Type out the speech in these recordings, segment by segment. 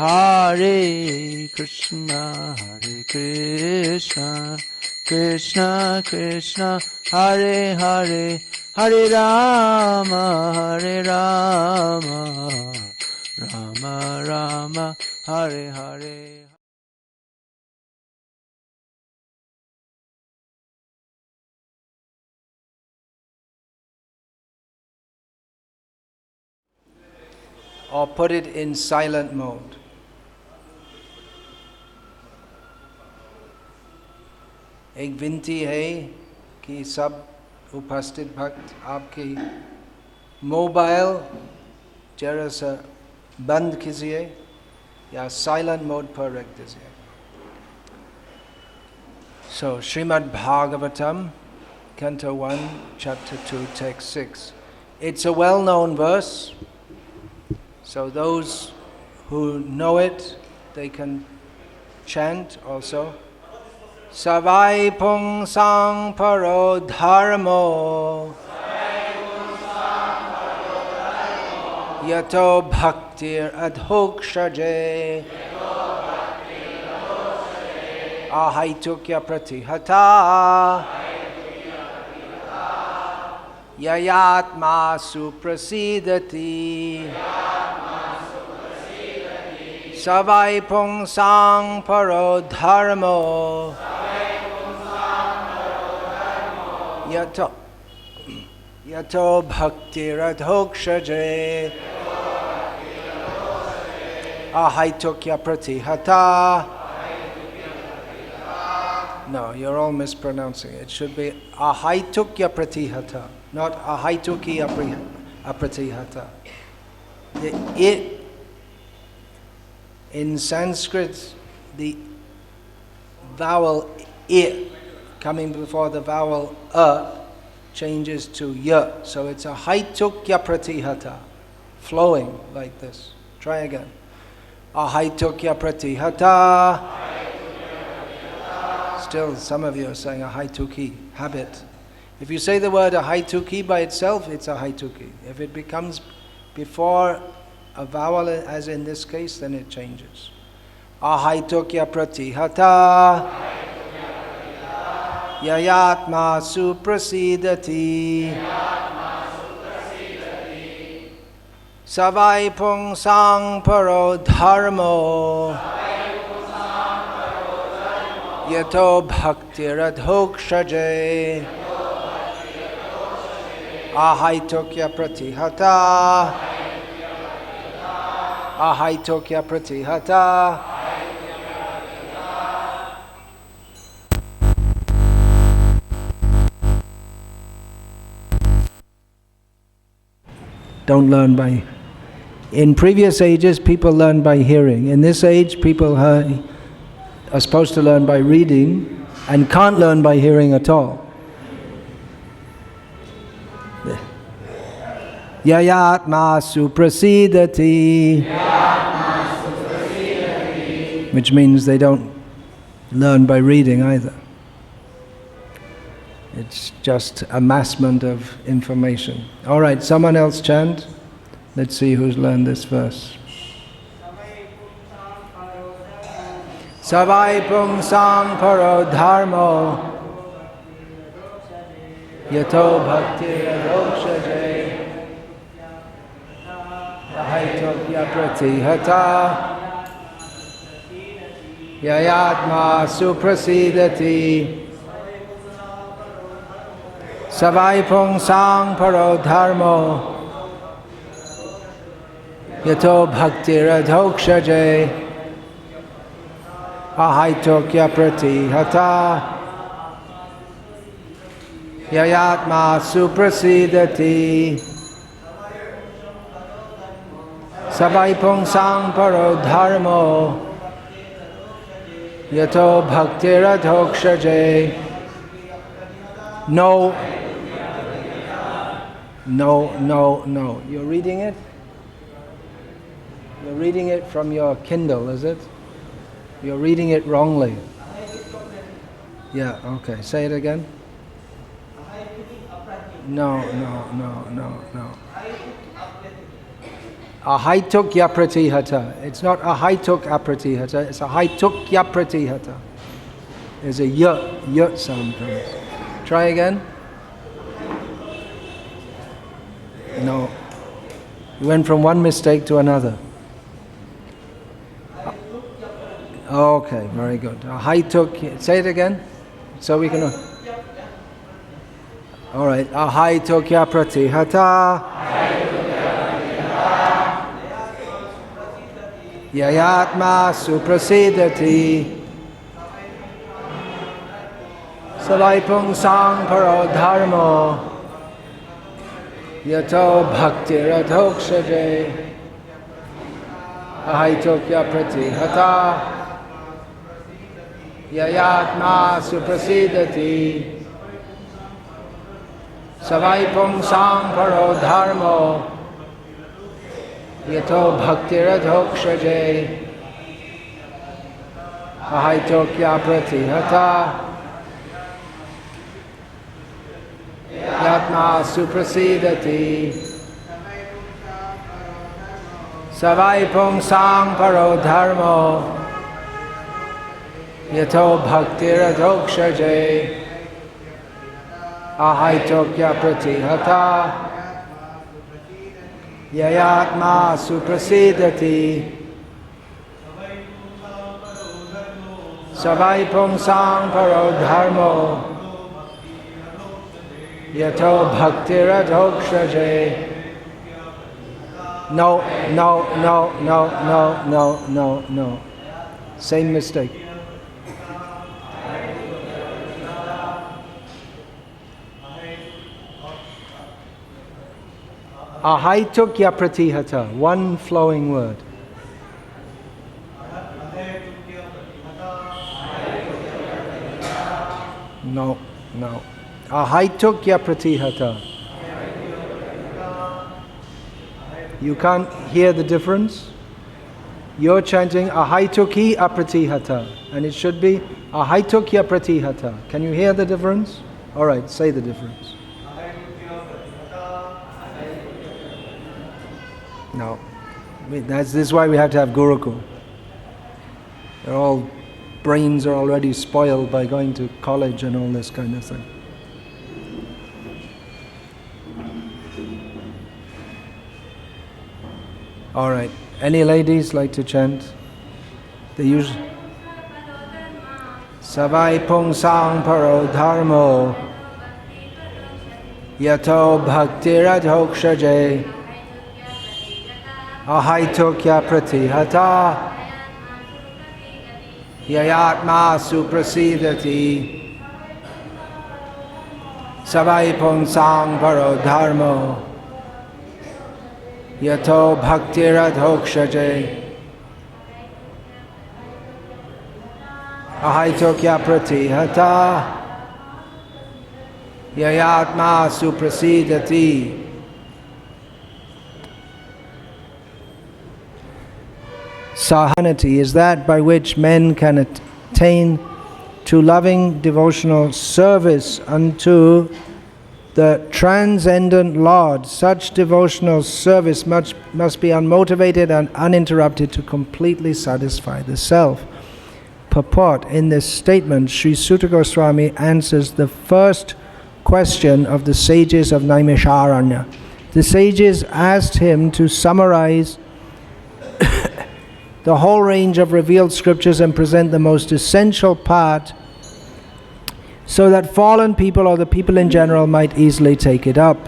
Hare Krishna, Hare Krishna, Krishna Krishna, Hare Hare, Hare Rama, Hare Rama, Rama Rama, Hare Hare. Or put it in silent mode. एक विनती है कि सब उपस्थित भक्त आपकी मोबाइल जरा सा बंद कीजिए या साइलेंट मोड पर रख दीजिए. So, Srimad Bhagavatam, Canto 1, Chapter 2, Text 6. It's a well-known verse, so those who know it, they can chant also. Savai pung sang paro dharmo yato bhaktir adhokshaje ahaitukya pratihata yayatma suprasidati savai pung sang paro dharmo yato bhakti radhokshaje ahaitukya pratihata. No, you're all mispronouncing it. It should be ahaitukya pratihata, not ahaituki apratihata. It in Sanskrit, the vowel I coming before the vowel changes to ya. So it's a haitukya pratihata, flowing like this. Try again. A haitukya pratihata. Still, some of you are saying a haituki, habit. If you say the word a haituki by itself, it's a haituki. If it becomes before a vowel, as in this case, then it changes. A haitukya pratihata. Yayatma suprasidati savai pung sang paro dharmo yato bhakti radhokshaje ahaitukya pratihata ahaitukya pratihata. Don't learn by... In previous ages, people learned by hearing. In this age, people are supposed to learn by reading and can't learn by hearing at all. Yayatma suprasidati, which means they don't learn by reading either. It's just amassment of information. All right, someone else chant. Let's see who's learned this verse. Savai pung sang paro dharmo yato bhakti adokshaje ahaitukya pratihata yayatma suprasidati savai pung sang paro dharmo yato bhakti radhokshaje ahaitukya pratihata yayatma suprasidati savai pung sang paro dharmo yato bhakti radhokshaje. No. You're reading it? You're reading it from your Kindle, is it? You're reading it wrongly. Yeah, okay. Say it again. No. Ahaitukya pratihata. It's not ahaituk apratihata, it's ahaitukya pratihata. There's a y sound comes. Try again. No. You went from one mistake to another. Okay, very good. Ahaitukya. Say it again, so we can. All right. Ahaitukya pratihata. Yayatma suprasidati. Savaipung sang paro dharmo. Yato bhakti radhokshaje. Ahaitukya pratihata. Yayatma suprasidati. Savaipung sang paro dharmo. Yato bhakti radhokshaje. Ahaitukya pratihata. Yatma suprasidati. Savaipung sang paro dharmo. Yato bhakti radhokshaje. Ahaitukya pratihata. Yayatma suprasidati. Savaipung sang paro dharmo. Yato bhakti radhokshaje. No. Same mistake. Ahaitukya pratihata. One flowing word. No. Ahaitukya pratihata. You can't hear the difference? You're chanting ahaituki apratihata, and it should be ahaitukya pratihata. Can you hear the difference? All right, say the difference. No. This is why we have to have Gurukul. They're all brains are already spoiled by going to college and all this kind of thing. All right. Any ladies like to chant? They use Savai Pung Sang Paro Dharmo Yato Bhakti Radhokshaje Ahaitukya Pratihata Yayatma Suprasidati Savai Pung Sang Paro Dharmo Yato Bhakti Radhokshaje Ahaitukya Pratihata Yayatma Suprasidati. Sahanati is that by which men can attain to loving devotional service unto the transcendent Lord. Such devotional service must be unmotivated and uninterrupted to completely satisfy the self. Purport: in this statement, Sri Sutta Goswami answers the first question of the sages of Naimisharanya. The sages asked him to summarize the whole range of revealed scriptures and present the most essential part so that fallen people or the people in general might easily take it up.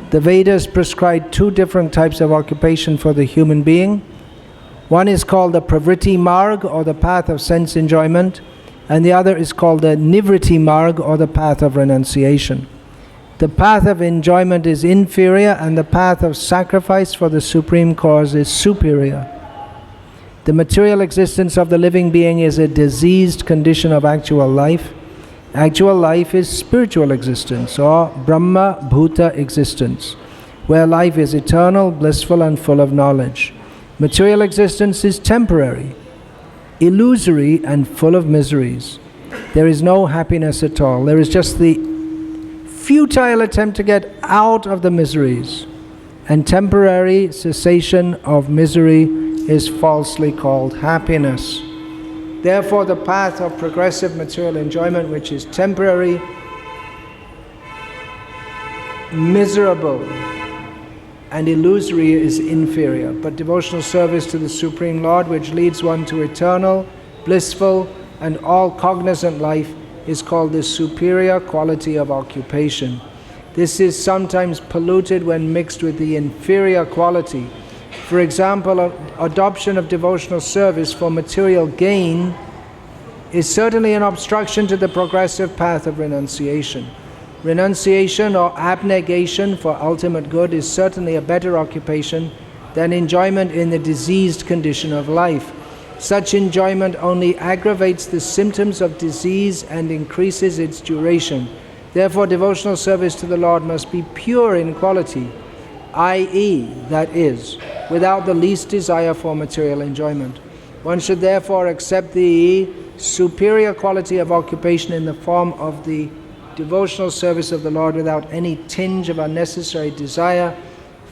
The Vedas prescribe two different types of occupation for the human being. One is called the Pravritti Marg, or the path of sense enjoyment, and the other is called the Nivritti Marg, or the path of renunciation. The path of enjoyment is inferior, and the path of sacrifice for the supreme cause is superior. The material existence of the living being is a diseased condition of actual life. Actual life is spiritual existence, or Brahma Bhuta existence, where life is eternal, blissful, and full of knowledge. Material existence is temporary, illusory, and full of miseries. There is no happiness at all. There is just the futile attempt to get out of the miseries. and temporary cessation of misery is falsely called happiness. Therefore, the path of progressive material enjoyment, which is temporary, miserable, and illusory, is inferior. But devotional service to the Supreme Lord, which leads one to eternal, blissful, and all-cognizant life, is called the superior quality of occupation. This is sometimes polluted when mixed with the inferior quality. For example, adoption of devotional service for material gain is certainly an obstruction to the progressive path of renunciation. Renunciation or abnegation for ultimate good is certainly a better occupation than enjoyment in the diseased condition of life. Such enjoyment only aggravates the symptoms of disease and increases its duration. Therefore, devotional service to the Lord must be pure in quality, i.e., that is, without the least desire for material enjoyment. One should therefore accept the superior quality of occupation in the form of the devotional service of the Lord without any tinge of unnecessary desire,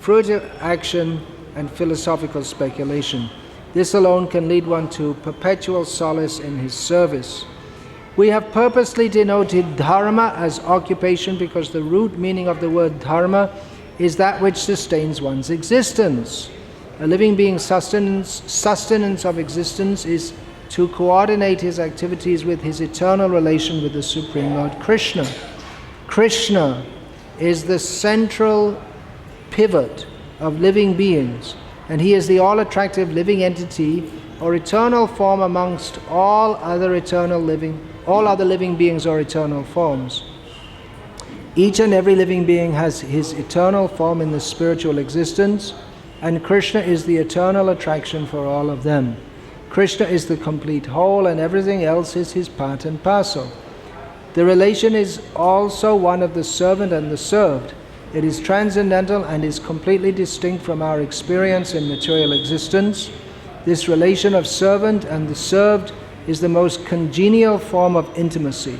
fruitive action, and philosophical speculation. This alone can lead one to perpetual solace in his service. We have purposely denoted dharma as occupation because the root meaning of the word dharma is that which sustains one's existence. A living being's sustenance of existence is to coordinate his activities with his eternal relation with the Supreme Lord Krishna. Krishna is the central pivot of living beings, and he is the all-attractive living entity or eternal form amongst all other living beings or eternal forms. Each and every living being has his eternal form in the spiritual existence, and Krishna is the eternal attraction for all of them. Krishna is the complete whole, and everything else is his part and parcel. The relation is also one of the servant and the served. It is transcendental and is completely distinct from our experience in material existence. This relation of servant and the served is the most congenial form of intimacy.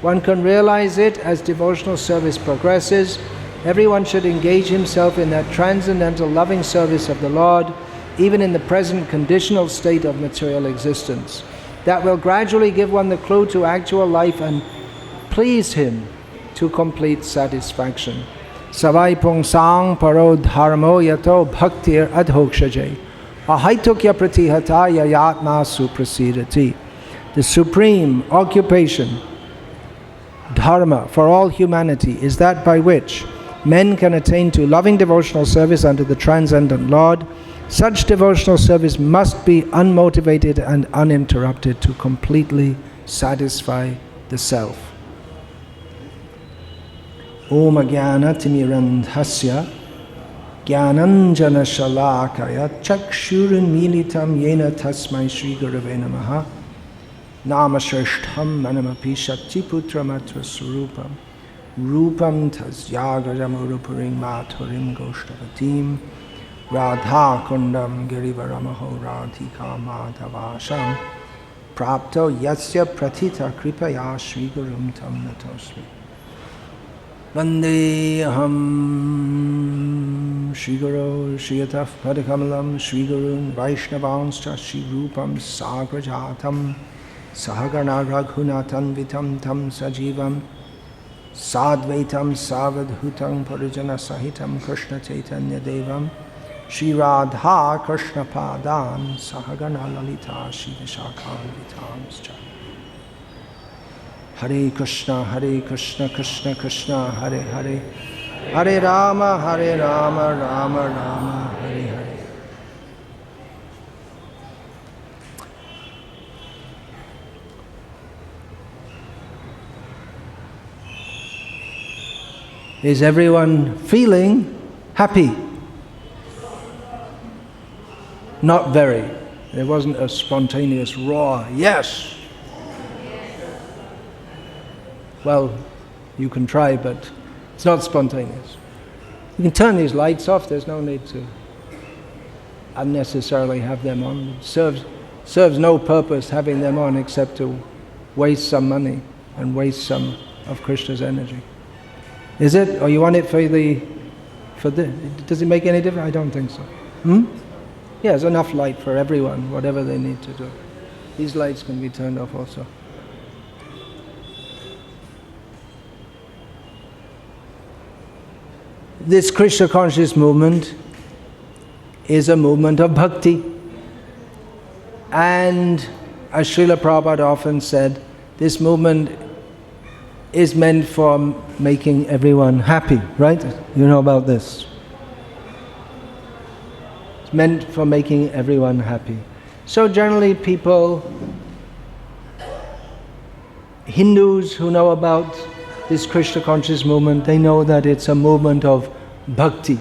One can realize it as devotional service progresses. Everyone should engage himself in that transcendental loving service of the Lord, even in the present conditional state of material existence. That will gradually give one the clue to actual life and please him to complete satisfaction. Savai pungsang paro dharmo yato bhaktir adhokshaje ahaitukya pratihataya yatma suprasidati. The supreme occupation, dharma, for all humanity is that by which men can attain to loving devotional service unto the transcendent Lord. Such devotional service must be unmotivated and uninterrupted to completely satisfy the self. Om Jnana Timirandhasya Jnananjana Shalakaya Chakshurunmilitam Yena Tasmai Shri Gurave Namaha Namashashtham Manamapi Shaktiputramatra Surupam Rupam Tasyagajamurupurim Maturim Goshtavatim Radha Kundam Girivaramaho Radhika Madhavasham Prapto Yasya Pratita Kripaya Shri Gurum Tam Natosmi Vandeham Shri Guru Shriyataf Padakamalam Shri Gurun Vaishnavanscha Shri Rupam Sagrajatam Sahagana Raghunatan Vitam Tam Sajivam Sadvaitam Savadhutam Parijana Sahitam Krishna Chaitanya Devam Shri Radha Krishna Padan Sahagana Lalita Shri Vishakam Vitamscha Hare Krishna Krishna Krishna Hare Hare Hare Rama Rama Rama Hare Hare. Is everyone feeling happy? Not very. There wasn't a spontaneous roar, yes. Well, you can try, but it's not spontaneous. You can turn these lights off, there's no need to unnecessarily have them on. It serves no purpose having them on except to waste some money and waste some of Krishna's energy. Is it? Or you want it for for this. Does it make any difference? I don't think so. Yeah, there's enough light for everyone, whatever they need to do. These lights can be turned off also. This Krishna conscious movement is a movement of bhakti. And as Srila Prabhupada often said, this movement is meant for making everyone happy, right? You know about this. It's meant for making everyone happy. So generally people, Hindus who know about this Krishna conscious movement, they know that it's a movement of bhakti.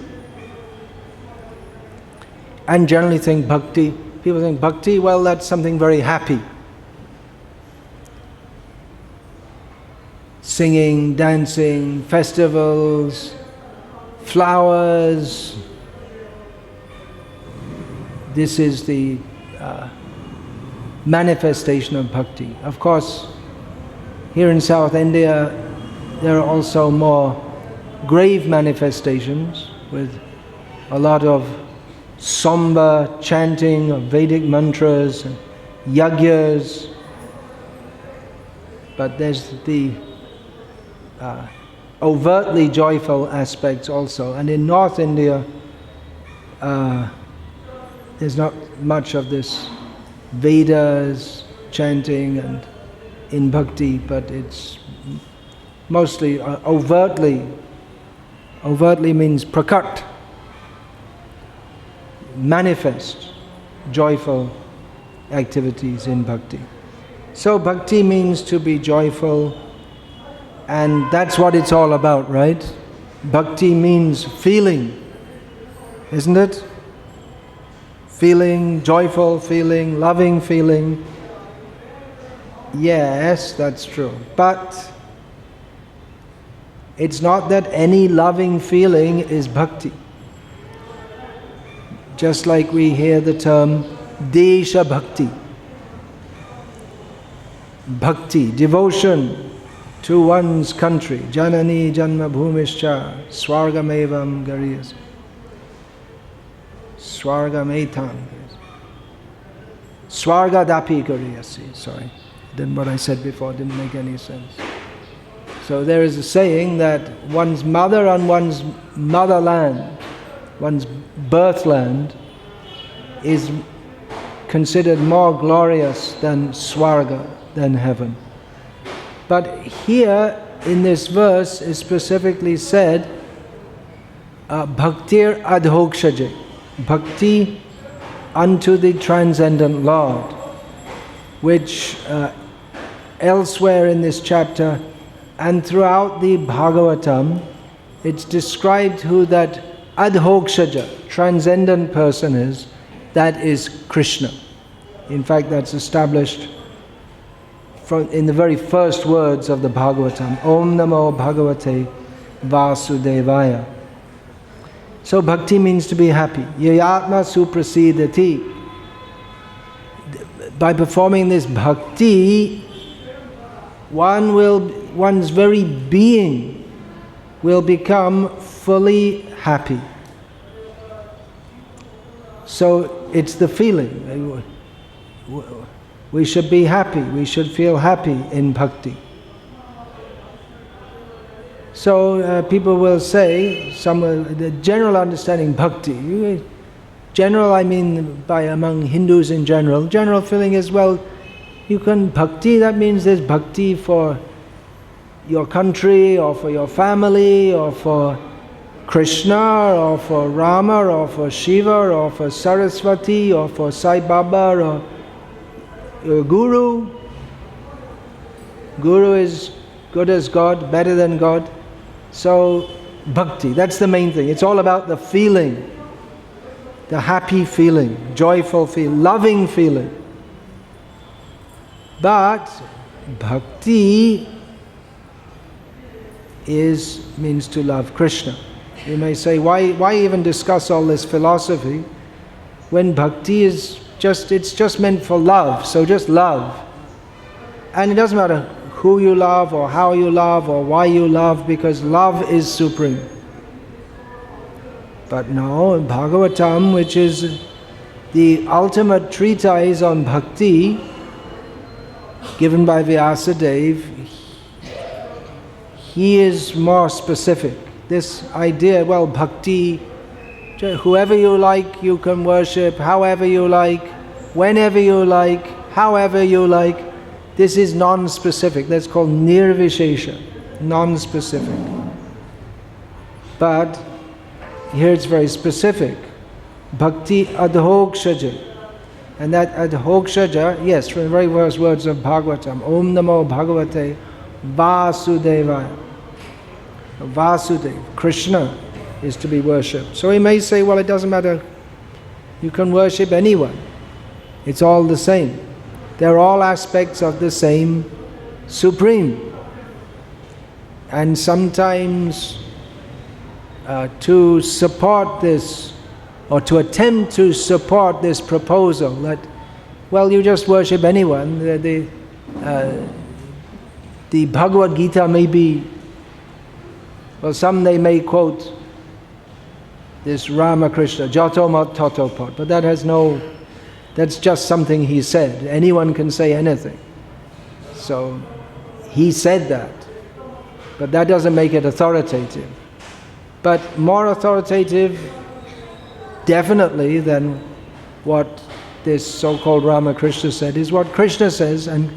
And generally think bhakti, people think bhakti, well, that's something very happy. Singing, dancing, festivals, flowers. This is the manifestation of bhakti. Of course, here in South India, there are also more grave manifestations with a lot of somber chanting of Vedic mantras and yagyas. But there's the overtly joyful aspects also. And in North India, there's not much of this Vedas chanting and in bhakti, but it's mostly overtly. Overtly means prakat, manifest, joyful activities in bhakti. So bhakti means to be joyful, and that's what it's all about, right? Bhakti means feeling, isn't it? Feeling, joyful feeling, loving feeling. Yes, that's true. But it's not that any loving feeling is bhakti. Just like we hear the term Desha Bhakti. Bhakti, devotion to one's country. Janani Janma Bhumischa Swargamevam Gariyas. Swargametam. Swargadapi Gariyasi. Sorry. Then what I said before didn't make any sense. So there is a saying that one's mother and one's motherland, one's birthland, is considered more glorious than Swarga, than heaven. But here in this verse is specifically said, Bhaktir adhokshaje, bhakti unto the transcendent Lord, which elsewhere in this chapter and throughout the Bhagavatam, it's described who that adhokshaja, transcendent person is. That is Krishna. In fact, that's established in the very first words of the Bhagavatam. Om Namo Bhagavate Vasudevaya. So bhakti means to be happy. Yayatma suprasidati. By performing this bhakti, one's very being will become fully happy. So it's the feeling. We should be happy. We should feel happy in bhakti. So people will say, the general understanding bhakti. General, I mean by among Hindus in general. General feeling is, well, you can bhakti, that means there's bhakti for your country or for your family or for Krishna or for Rama or for Shiva or for Saraswati or for Sai Baba or your Guru. Guru is good as God, better than God. So bhakti, that's the main thing. It's all about the feeling, the happy feeling, joyful feeling, loving feeling. But bhakti means to love Krishna. You may say, why even discuss all this philosophy when bhakti is it's just meant for love, so just love. And it doesn't matter who you love or how you love or why you love, because love is supreme. But no, Bhagavatam, which is the ultimate treatise on bhakti, given by Vyasadeva, he is more specific. This idea, well, bhakti, whoever you like, you can worship, however you like, whenever you like, however you like. This is non-specific. That's called nirvishesha, non-specific. But here it's very specific. Bhakti adhokshaja. And that adhokshaja, yes, from the very first words of Bhagavatam, Om Namo Bhagavate Vasudevaya. Vasudeva, Krishna, is to be worshipped. So he may say, well, it doesn't matter, you can worship anyone. It's all the same. They're all aspects of the same Supreme. And sometimes to support this, or to attempt to support this proposal that, well, you just worship anyone. The Bhagavad Gita may be, well, some they may quote this Ramakrishna, Jato Mat Tato Pat, but that has no, that's just something he said. Anyone can say anything. So he said that, but that doesn't make it authoritative. But more authoritative, definitely, than what this so-called Ramakrishna said is what Krishna says. And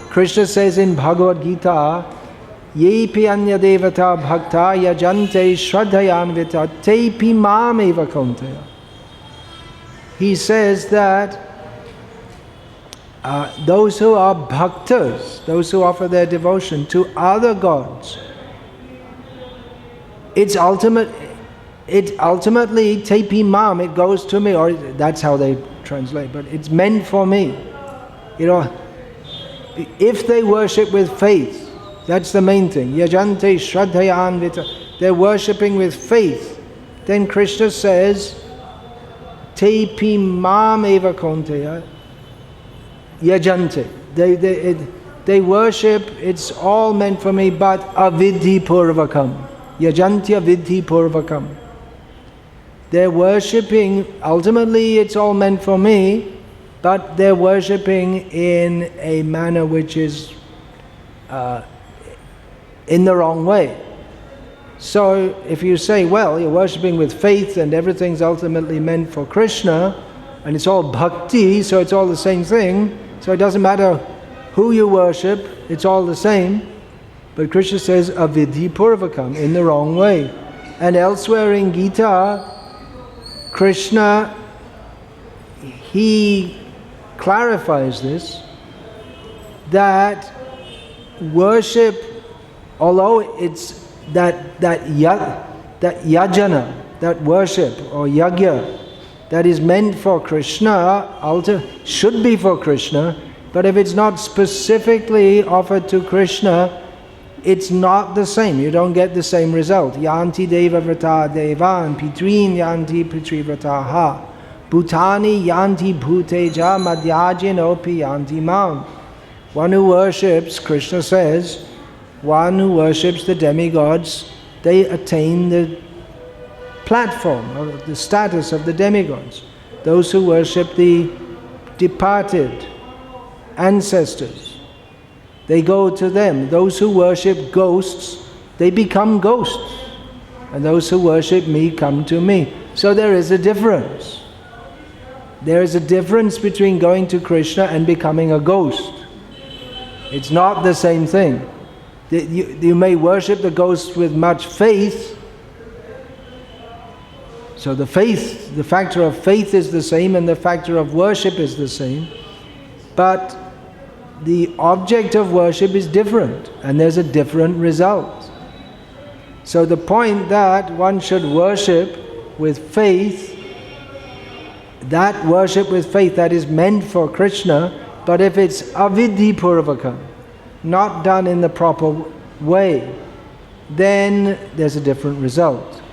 Krishna says in Bhagavad Gita, Yepi anya devata bhakta yajante shraddhayanvita tepi mam eva kaunteya. He says that those who are bhaktas, those who offer their devotion to other gods, it's ultimately tepi mam, it goes to me, or that's how they translate, but it's meant for me. You know, if they worship with faith, that's the main thing. Yajante shraddhayanvita. They're worshipping with faith. Then Krishna says, Tepi mam eva kaunteya yajante. They worship, it's all meant for me, but avidhi purvakam. Yajantya vidhi purvakam. They're worshipping, ultimately it's all meant for me, but they're worshipping in a manner which is in the wrong way. So if you say, well, you're worshipping with faith and everything's ultimately meant for Krishna, and it's all bhakti, so it's all the same thing, so it doesn't matter who you worship, it's all the same. But Krishna says, avidhi purvakam, in the wrong way. And elsewhere in Gita, Krishna, he clarifies this, that worship, although it's that yajana, that worship or yagya, that is meant for Krishna, should be for Krishna, but if it's not specifically offered to Krishna, it's not the same. You don't get the same result. Yanti deva vrata devan, pitrin yanti pitri vrataha, bhutani yanti bhuteja madhyajinopi yanti mam. One who worships, Krishna says, one who worships the demigods, they attain the platform, or the status of the demigods. Those who worship the departed ancestors, they go to them. Those who worship ghosts, they become ghosts. And those who worship me come to me. So there is a difference. There is a difference between going to Krishna and becoming a ghost. It's not the same thing. You may worship the ghost with much faith. So the factor of faith is the same and the factor of worship is the same. But the object of worship is different and there's a different result. So the point that one should worship with faith, that worship with faith that is meant for Krishna, but if it's avidhi purvakam, not done in the proper way, then there's a different result.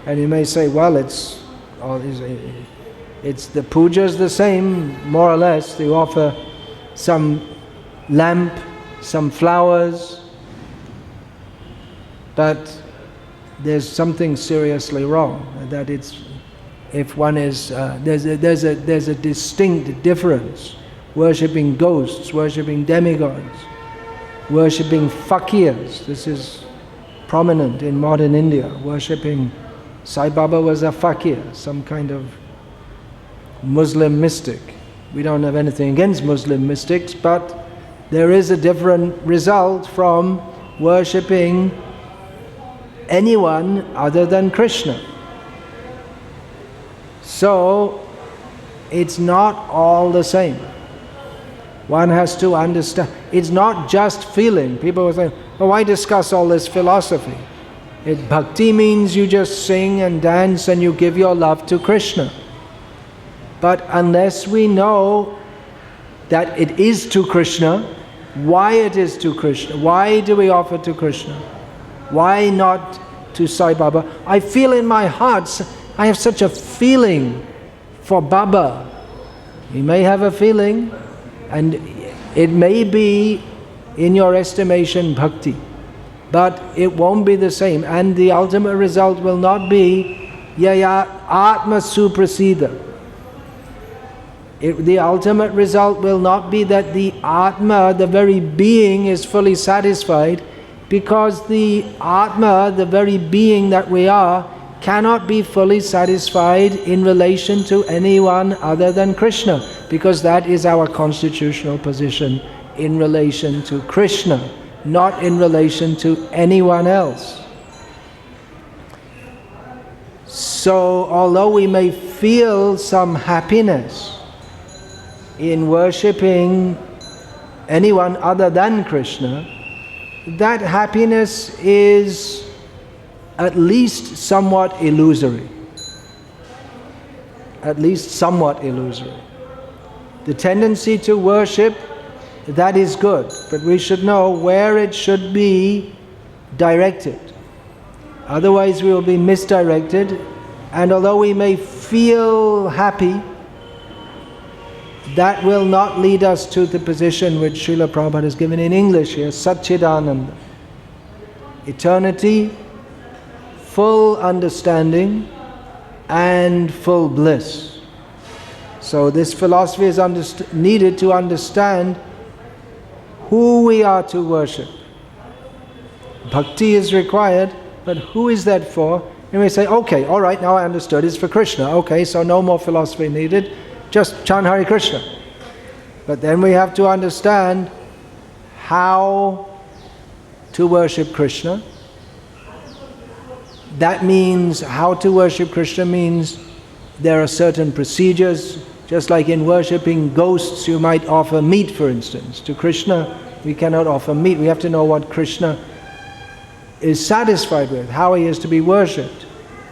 And you may say, well, it's the puja is the same, more or less. They offer some lamp, some flowers, but there's something seriously wrong. That it's, if one is, there's a distinct difference. Worshipping ghosts, worshipping demigods, worshipping fakirs. This is prominent in modern India. Worshipping, Sai Baba was a fakir, some kind of Muslim mystic. We don't have anything against Muslim mystics, but there is a different result from worshipping anyone other than Krishna. So, it's not all the same. One has to understand. It's not just feeling. People will say, well, why discuss all this philosophy? Bhakti means you just sing and dance and you give your love to Krishna. But unless we know that it is to Krishna, why it is to Krishna, why do we offer to Krishna? Why not to Sai Baba? I feel in my heart, I have such a feeling for Baba. You may have a feeling, and it may be, in your estimation, bhakti, but it won't be the same, and the ultimate result will not be yaya atma suprasida. The ultimate result will not be that the atma, the very being, is fully satisfied, because the atma, the very being that we are, cannot be fully satisfied in relation to anyone other than Krishna, because that is our constitutional position, in relation to Krishna, not in relation to anyone else. So, although we may feel some happiness in worshipping anyone other than Krishna, that happiness is at least somewhat illusory. At least somewhat illusory. The tendency to worship, that is good, but we should know where it should be directed. Otherwise we will be misdirected, and although we may feel happy, that will not lead us to the position which Srila Prabhupada has given in English here, Satchidananda. Eternity, full understanding, and full bliss. So this philosophy is needed to understand who we are to worship. Bhakti is required, but who is that for? And we say, okay, all right, now I understood, it's for Krishna. Okay, so no more philosophy needed, just chant Hare Krishna. But then we have to understand how to worship Krishna. That means, how to worship Krishna means there are certain procedures. Just like in worshipping ghosts, you might offer meat, for instance. To Krishna, we cannot offer meat. We have to know what Krishna is satisfied with, how he is to be worshipped.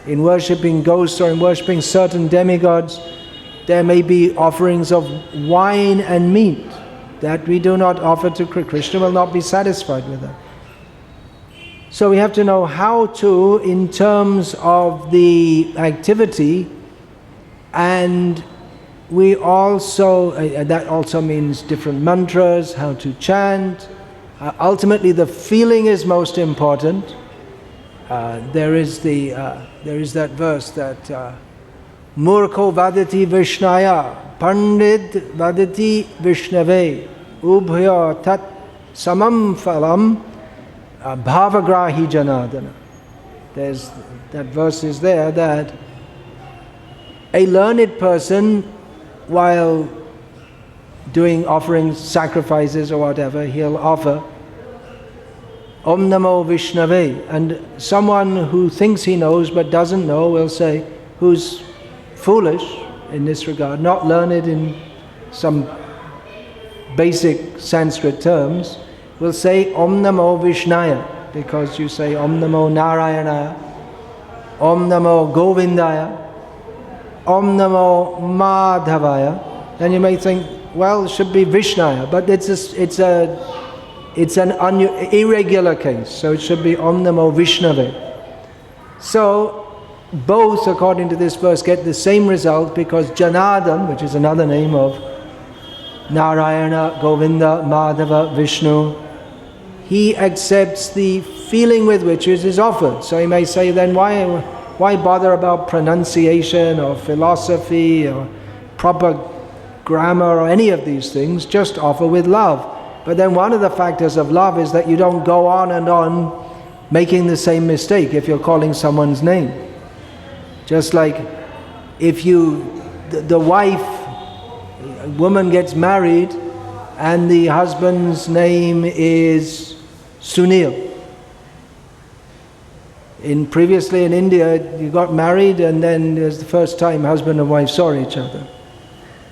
In worshipping ghosts or in worshipping certain demigods, there may be offerings of wine and meat that we do not offer to Krishna. Krishna will not be satisfied with that. So we have to know how to, in terms of the activity, and we also, that also means different mantras, how to chant. Ultimately the feeling is most important. There is that verse that Murkho vadati Vishnaya, Pandit vadati Vishnave, Ubhya tat samam phalam bhavagrahi janadana. There's that verse is there that a learned person, while doing offerings, sacrifices or whatever, he'll offer Om Namo Vishnave, and someone who thinks he knows but doesn't know will say, who's foolish in this regard, not learned in some basic Sanskrit terms, will say Om Namo Vishnaya, because you say Om Namo Narayana, Om Namo Govindaya, Om Namo Madhavaya, then you may think, well, it should be Vishnaya, but it's an irregular case, so it should be Om Namo Vishnave. So both, according to this verse, get the same result, because Janardhan, which is another name of Narayana, Govinda, Madhava, Vishnu, he accepts the feeling with which it is offered. So you may say, then why bother about pronunciation or philosophy or proper grammar or any of these things? Just offer with love. But then one of the factors of love is that you don't go on and on making the same mistake if you're calling someone's name. Just like if the wife, a woman gets married and the husband's name is Sunil. Previously in India, you got married and then it was the first time husband and wife saw each other.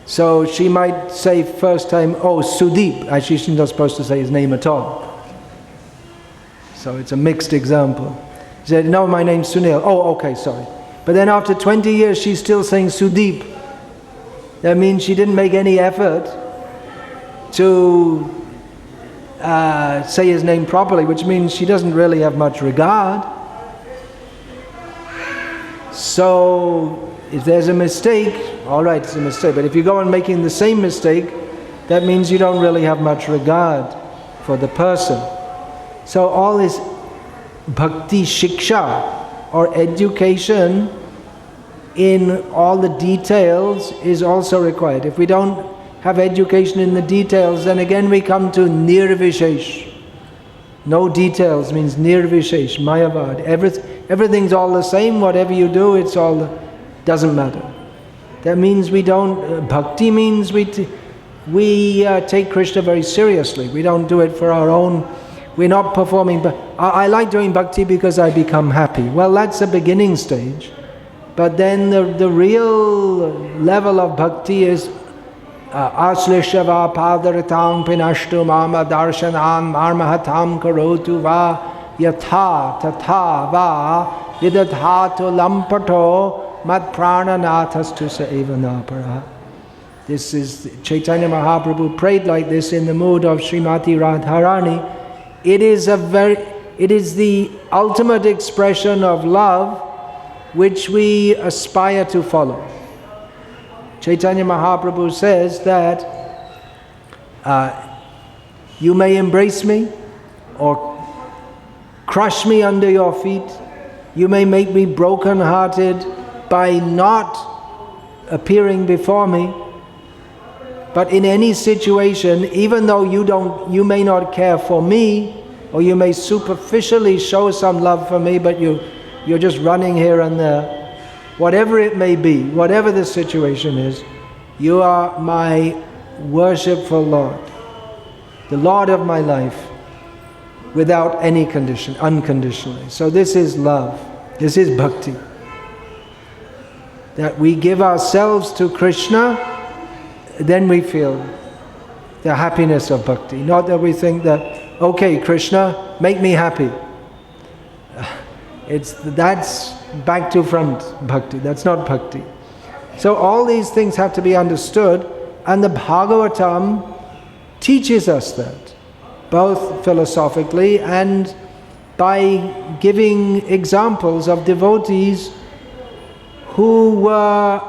So she might say first time, oh, Sudeep. Actually, she's not supposed to say his name at all. So it's a mixed example. She said, no, my name's Sunil. Oh, okay, sorry. But then after 20 years, she's still saying Sudeep. That means she didn't make any effort to say his name properly, which means she doesn't really have much regard. So if there's a mistake, all right, it's a mistake. But if you go on making the same mistake, that means you don't really have much regard for the person. So all this bhakti shiksha or education in all the details is also required. If we don't have education in the details, then again we come to nirvishesh. No details means nirvishesh, mayavad. Everything's all the same. Whatever you do, it's all doesn't matter. That means we don't. Bhakti means we take Krishna very seriously. We don't do it for our own. We're not performing. But I like doing bhakti because I become happy. Well, that's a beginning stage. But then the real level of bhakti is Aslishava padaratang pinashtu mama darshanam marmahatam karotu va yatha tatha va vidathato lampato mad prananathas sa evanapara. This is Chaitanya Mahaprabhu prayed like this in the mood of Srimati Radharani. It is the ultimate expression of love which we aspire to follow. Chaitanya Mahaprabhu says that you may embrace me or crush me under your feet. You may make me broken-hearted by not appearing before me. But in any situation, even though you may not care for me, or you may superficially show some love for me, but you're just running here and there, whatever it may be, whatever the situation is, you are my worshipful Lord, the Lord of my life, without any condition, unconditionally. So this is love, this is bhakti. That we give ourselves to Krishna, then we feel the happiness of bhakti. Not that we think that, okay, Krishna, make me happy. That's back to front bhakti, that's not bhakti. So all these things have to be understood, and the Bhagavatam teaches us that, both philosophically and by giving examples of devotees who were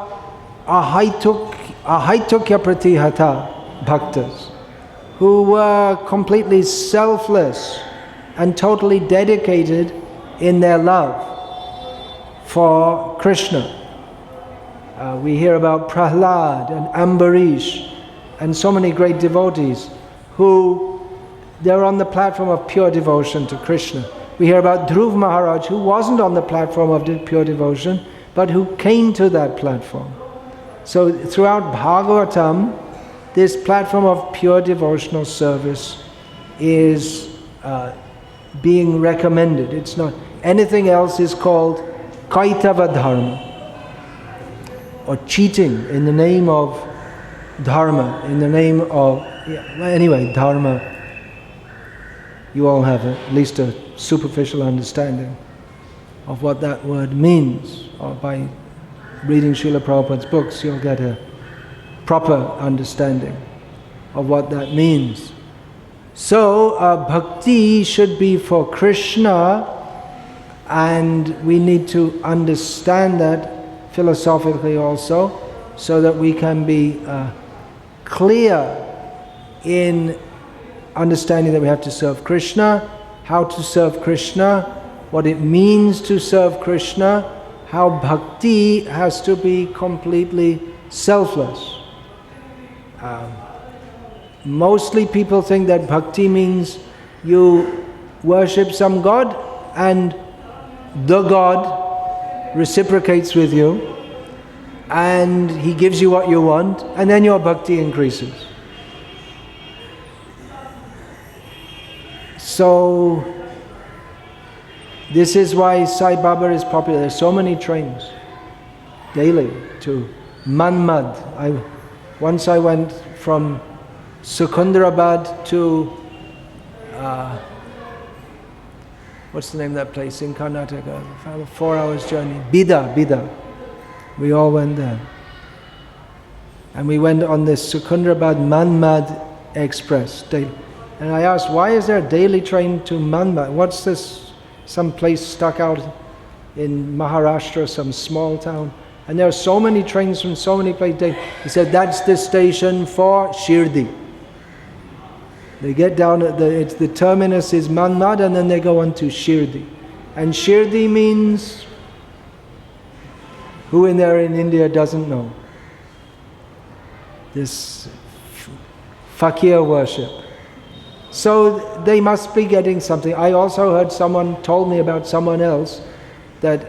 ahaitukya pratihata bhaktas, who were completely selfless and totally dedicated in their love for Krishna. We hear about Prahlad and Ambarish and so many great devotees who they're on the platform of pure devotion to Krishna. We hear about Dhruv Maharaj, who wasn't on the platform of pure devotion, but who came to that platform. So throughout Bhagavatam, this platform of pure devotional service is being recommended. It's not, anything else is called kaitava dharma, or cheating in the name of dharma, in the name of, anyway, dharma. You all have at least a superficial understanding of what that word means, or by reading Srila Prabhupada's books you'll get a proper understanding of what that means. So bhakti should be for Krishna, and we need to understand that philosophically also, so that we can be clear in understanding that we have to serve Krishna, how to serve Krishna, what it means to serve Krishna, how bhakti has to be completely selfless. Mostly people think that bhakti means you worship some god and the god reciprocates with you and he gives you what you want and then your bhakti increases. So this is why Sai Baba is popular. There's so many trains daily to Manmad. Once I went from Secunderabad to what's the name of that place in Karnataka? 4 hours journey. Bida. We all went there. And we went on this Secunderabad Manmad Express daily. And I asked, why is there a daily train to Manmad? What's this? Some place stuck out in Maharashtra, some small town. And there are so many trains from so many places. He said, that's the station for Shirdi. They get down at the terminus is Manmad and then they go on to Shirdi. And Shirdi means, who in there in India doesn't know? This fakir worship. So they must be getting something. I also heard someone told me about someone else that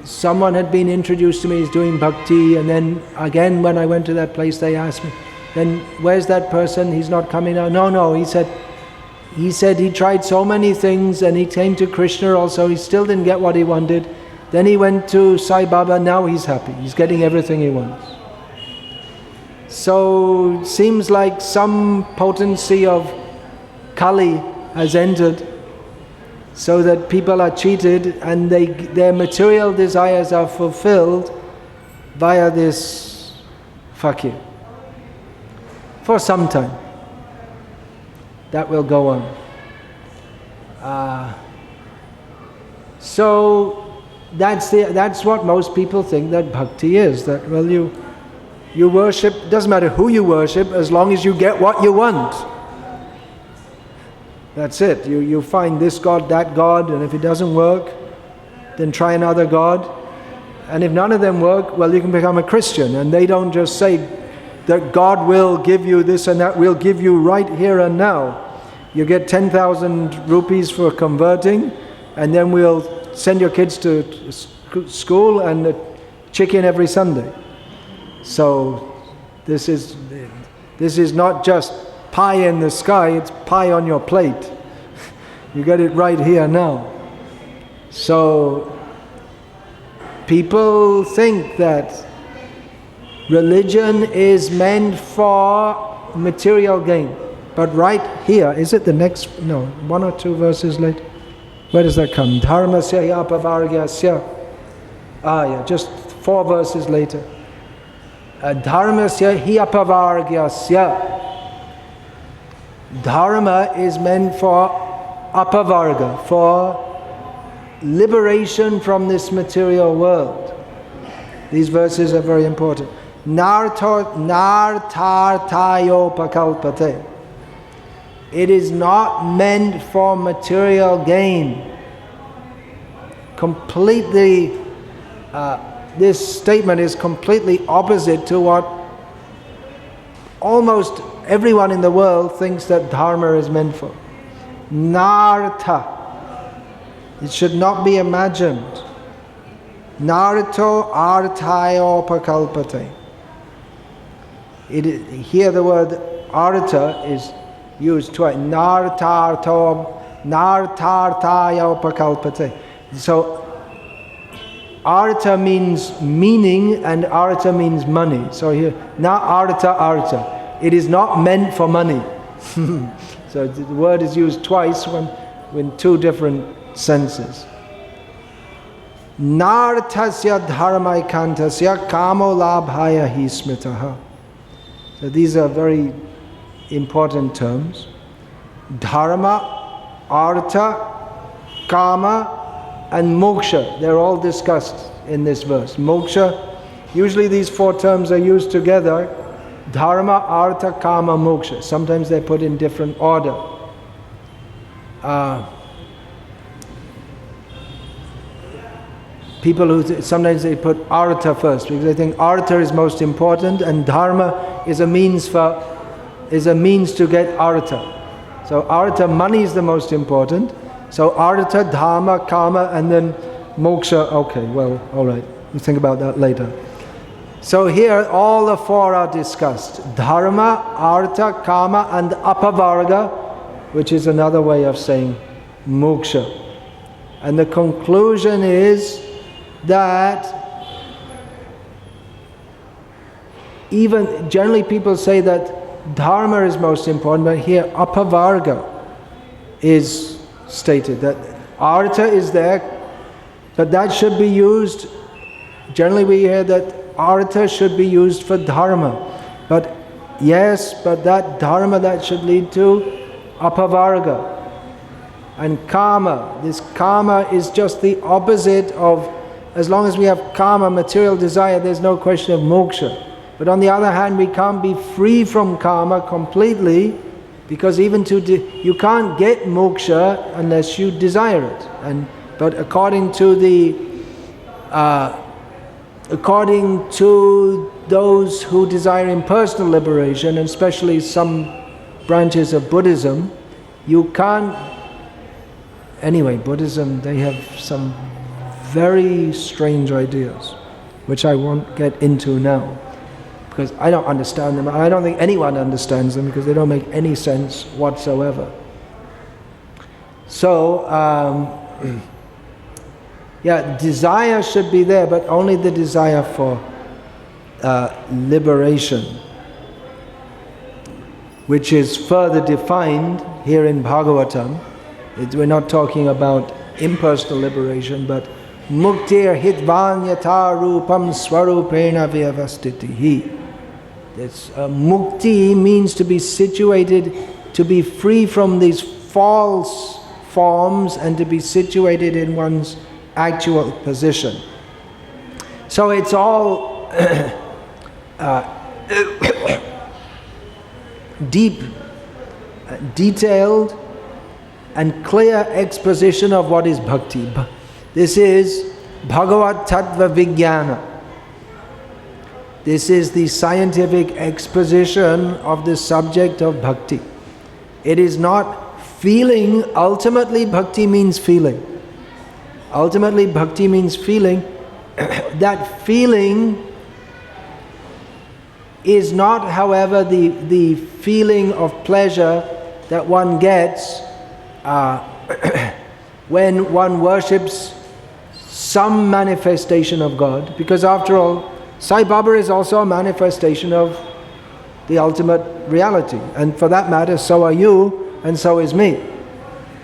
someone had been introduced to me as doing bhakti, and then again when I went to that place they asked me, then where's that person? He's not coming now. No, he said he tried so many things and he came to Krishna also, he still didn't get what he wanted. Then he went to Sai Baba, now he's happy, he's getting everything he wants. So it seems like some potency of Kali has entered so that people are cheated and their material desires are fulfilled via this fakir. For some time. That will go on. So that's what most people think that bhakti is. That, well, you worship, doesn't matter who you worship, as long as you get what you want. That's it. You find this God, that God, and if it doesn't work, then try another God. And if none of them work, well, you can become a Christian. And they don't just say that God will give you this and that, will give you right here and now. You get 10,000 rupees for converting, and then we'll send your kids to school and a chicken every Sunday. So this is not just pie in the sky, it's pie on your plate. You get it right here now. So people think that religion is meant for material gain. But right here, is it the next, no, 1 or 2 verses later? Where does that come? Dharmasya hi apavargyasya. Just 4 verses later. Dharmasya hi apavargyasya. Dharma is meant for apavarga, for liberation from this material world. These verses are very important. Nartartayo pakalpate. It is not meant for material gain. Completely, this statement is completely opposite to what almost everyone in the world thinks that dharma is meant for. Nartha. It should not be imagined. Narto arthayo pakalpate. Here the word artha is used twice. Nartartayo pakalpate. So artha means meaning and artha means money. So here, na artha. It is not meant for money. So the word is used twice in 2 different senses. Nartasya dharmaikantasya kamo labhaya hi smitaha. So these are very important terms. Dharma, artha, kama, and moksha. They're all discussed in this verse. Moksha, usually these 4 terms are used together. Dharma, artha, kama, moksha. Sometimes they're put in different order. people who sometimes they put artha first because they think artha is most important and dharma is a means to get artha. So artha, money is the most important. So artha, dharma, kama, and then moksha. Okay, well, all right. We'll think about that later. So here, all the four are discussed: dharma, artha, kama, and apavarga, which is another way of saying moksha. And the conclusion is that even generally people say that dharma is most important, but here apavarga is stated, that artha is there, but that should be used, generally we hear that artha should be used for dharma, but yes, but that dharma, that should lead to apavarga. And kama, this kama is just the opposite of, as long as we have kama, material desire, there's no question of moksha. But on the other hand, we can't be free from karma completely, because even you can't get moksha unless you desire it. But according to those who desire impersonal liberation, and especially some branches of Buddhism, you can't. Anyway, Buddhism, they have some very strange ideas, which I won't get into now, because I don't understand them. I don't think anyone understands them because they don't make any sense whatsoever. So, yeah, desire should be there, but only the desire for liberation, which is further defined here in Bhagavatam. We're not talking about impersonal liberation, but muktir hitvan yata rupam swarupena vyavastitihi. Mukti means to be situated, to be free from these false forms and to be situated in one's actual position. So it's all deep, detailed and clear exposition of what is bhakti. This is Bhagavat Tattva Vijnana. This is the scientific exposition of the subject of bhakti. It is not feeling. Ultimately, bhakti means feeling. Ultimately, bhakti means feeling. That feeling is not, however, the feeling of pleasure that one gets when one worships some manifestation of God, because after all, Sai Baba is also a manifestation of the ultimate reality, and for that matter, so are you, and so is me.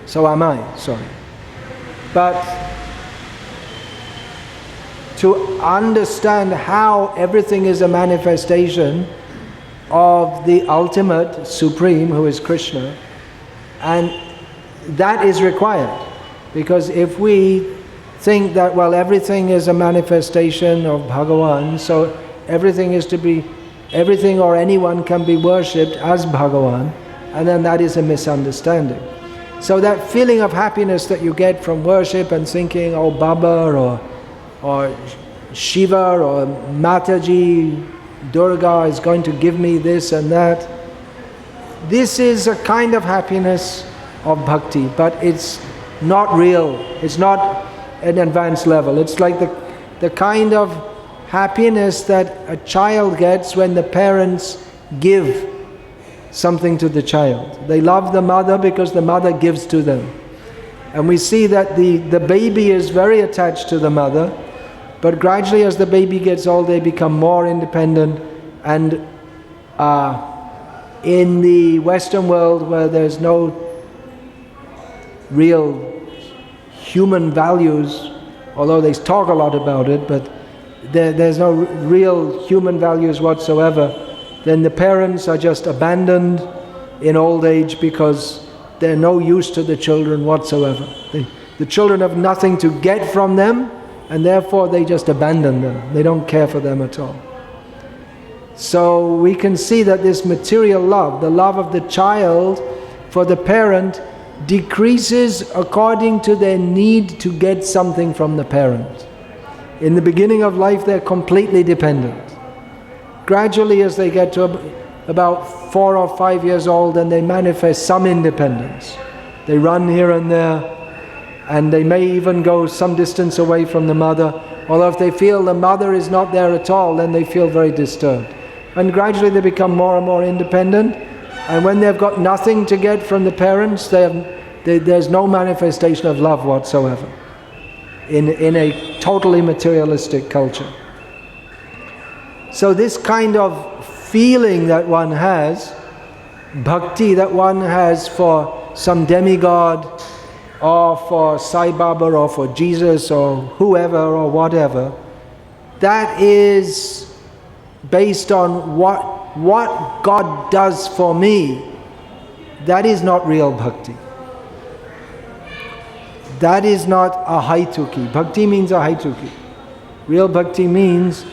So am I, sorry. But to understand how everything is a manifestation of the ultimate supreme, who is Krishna, and that is required, because if we think that, well, everything is a manifestation of Bhagavan, so everything or anyone can be worshipped as Bhagavan, and then that is a misunderstanding. So that feeling of happiness that you get from worship and thinking, oh, Baba or Shiva or Mataji, Durga is going to give me this and that, this is a kind of happiness of bhakti, but it's not real. It's not an advanced level. It's like the kind of happiness that a child gets when the parents give something to the child. They love the mother because the mother gives to them. And we see that the baby is very attached to the mother, but gradually as the baby gets old, they become more independent. And in the Western world, where there's no real human values, although they talk a lot about it, but there's no real human values whatsoever, then the parents are just abandoned in old age because they're no use to the children whatsoever. The children have nothing to get from them, and therefore they just abandon them. They don't care for them at all. So we can see that this material love, the love of the child for the parent, decreases according to their need to get something from the parent. In the beginning of life, they're completely dependent. Gradually, as they get to about 4 or 5 years old, then they manifest some independence. They run here and there, and they may even go some distance away from the mother. Although if they feel the mother is not there at all, then they feel very disturbed. And gradually they become more and more independent. And when they've got nothing to get from the parents, there's no manifestation of love whatsoever in a totally materialistic culture. So this kind of feeling that one has, bhakti that one has for some demigod, or for Sai Baba, or for Jesus, or whoever, or whatever, that is based on what God does for me. That is not real bhakti. That is not a haituki. Bhakti means a haituki. Real bhakti means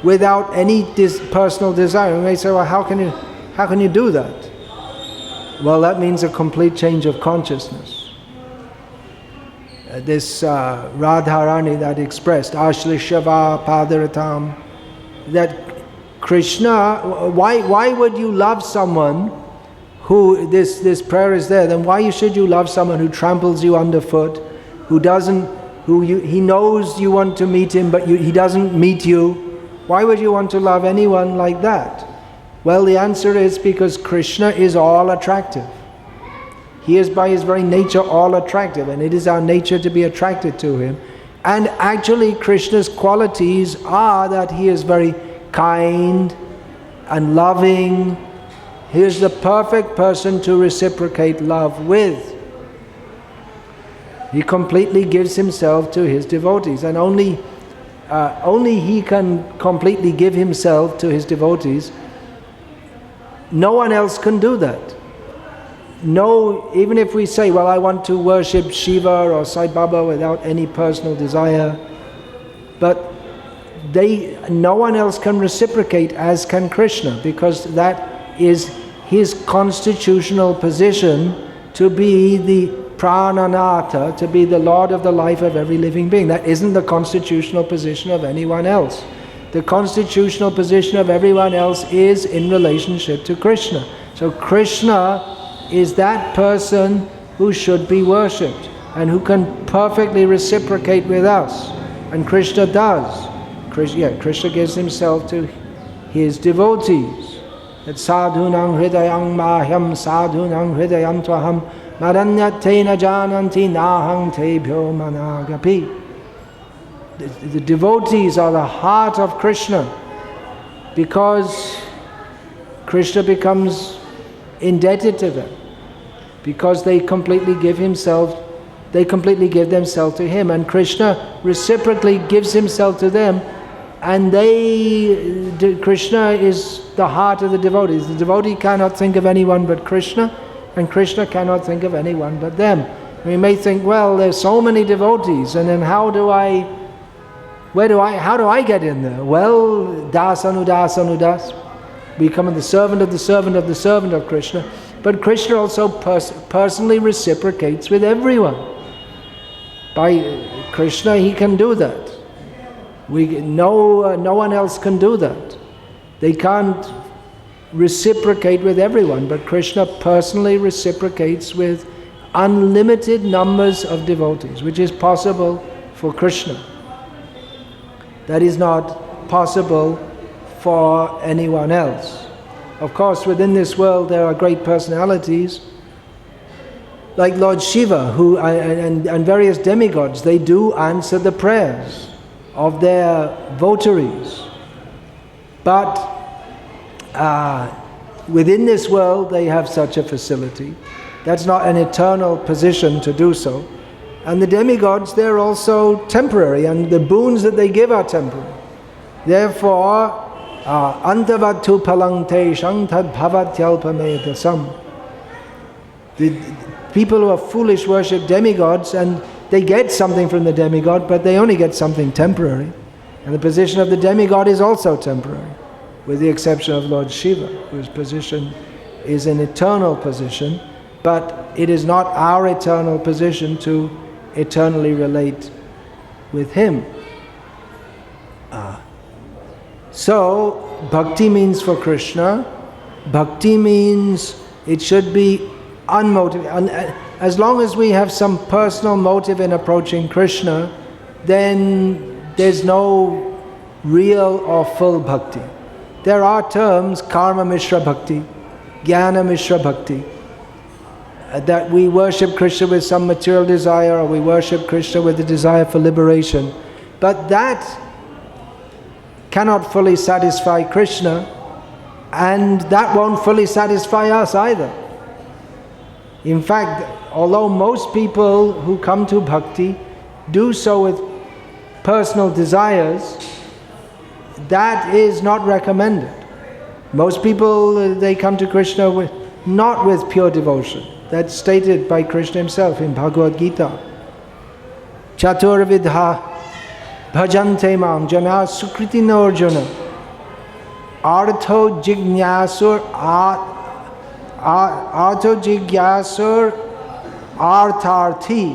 without any personal desire. You may say, well, how can you do that? Well, that means a complete change of consciousness. This Radharani that expressed, Ashlishava Padaratam, that Krishna, why would you love someone who, this prayer is there, then why should you love someone who tramples you underfoot, he knows you want to meet him, but he doesn't meet you? Why would you want to love anyone like that? Well, the answer is because Krishna is all attractive. He is by his very nature all attractive, and it is our nature to be attracted to him. And actually Krishna's qualities are that he is very kind and loving. He is the perfect person to reciprocate love with. He completely gives himself to his devotees, and only he can completely give himself to his devotees. No one else can do that. No, even if we say, well, I want to worship Shiva or Sai Baba without any personal desire, but no one else can reciprocate as can Krishna, because that is his constitutional position to be the prananata, to be the Lord of the life of every living being. That isn't the constitutional position of anyone else. The constitutional position of everyone else is in relationship to Krishna. So Krishna is that person who should be worshipped and who can perfectly reciprocate with us. And Krishna does. Krishna gives himself to his devotees. That sadhunam hridayam mahyam sadhunam hridayam tvaham maranyatena jananti nahang tebhyo managapi. The devotees are the heart of Krishna, because Krishna becomes indebted to them, because they completely give themselves to him, and Krishna reciprocally gives himself to them, and Krishna is the heart of the devotees. The devotee cannot think of anyone but Krishna, and Krishna cannot think of anyone but them. We may think, well, there's so many devotees, and then how do I get in there? Well, das anudas anudas, becoming the servant of the servant of the servant of Krishna. But Krishna also personally reciprocates with everyone. By Krishna, he can do that. No one else can do that. They can't reciprocate with everyone, but Krishna personally reciprocates with unlimited numbers of devotees, which is possible for Krishna. That is not possible for anyone else. Of course, within this world there are great personalities like Lord Shiva and various demigods. They do answer the prayers of their votaries. But within this world they have such a facility. That's not an eternal position to do so. And the demigods, they're also temporary, and the boons that they give are temporary. Therefore, antavatu palangte shantad bhavatyalpamedasam. The people who are foolish worship demigods, and they get something from the demigod, but they only get something temporary. And the position of the demigod is also temporary, with the exception of Lord Shiva, whose position is an eternal position. but it is not our eternal position to eternally relate with Him. So, bhakti means for Krishna. Bhakti means it should be unmotivated. As long as we have some personal motive in approaching Krishna, then there's no real or full bhakti. There are terms, karma mishra bhakti, jnana mishra bhakti, that we worship Krishna with some material desire, or we worship Krishna with the desire for liberation. But that cannot fully satisfy Krishna, and that won't fully satisfy us either. In fact, although most people who come to bhakti do so with personal desires, that is not recommended. Most people, they come to Krishna not with pure devotion. That's stated by Krishna himself in Bhagavad Gita. Chaturvidha bhajante mam jana sukritino arjuna artho jignasur artharthi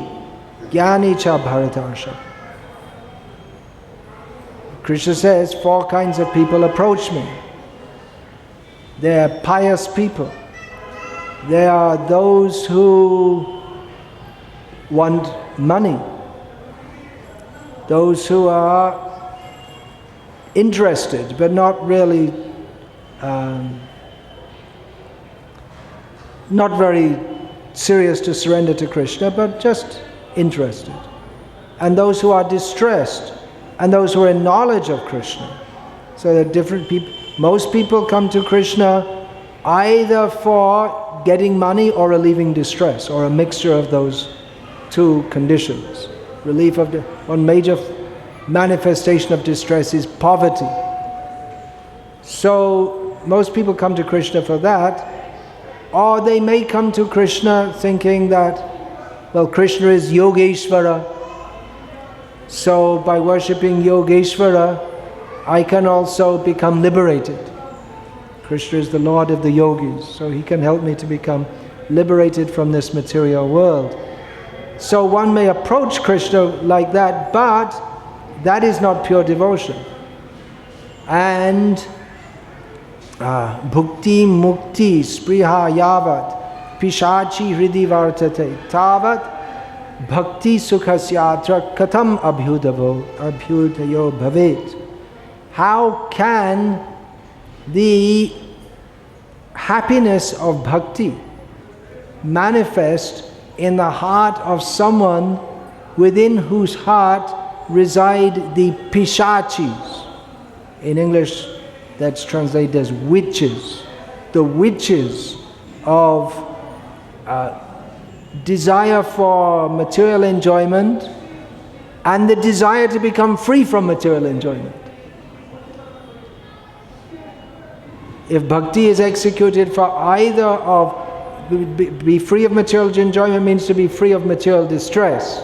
jnani cha bharatarsha. Krishna says, 4 kinds of people approach me. They are pious people. They are those who want money, those who are interested but not really, not very serious to surrender to Krishna, but just interested. And those who are distressed, and those who are in knowledge of Krishna. So there are different people. Most people come to Krishna either for getting money or relieving distress, or a mixture of those 2 conditions. Relief of one major manifestation of distress is poverty. So most people come to Krishna for that, or they may come to Krishna thinking that, well, Krishna is Yogeshvara, so by worshipping Yogeshvara, I can also become liberated. Krishna is the Lord of the yogis, so He can help me to become liberated from this material world. So one may approach Krishna like that, but that is not pure devotion. And bhukti mukti spriha yavat pishachi hridi vartate tavat bhakti sukhasyatra katham abhyudayo bhavet. How can the happiness of bhakti manifest in the heart of someone within whose heart reside the pishachis? In English, that's translated as witches. The witches of desire for material enjoyment and the desire to become free from material enjoyment. If bhakti is executed for either of, be free of material enjoyment means to be free of material distress,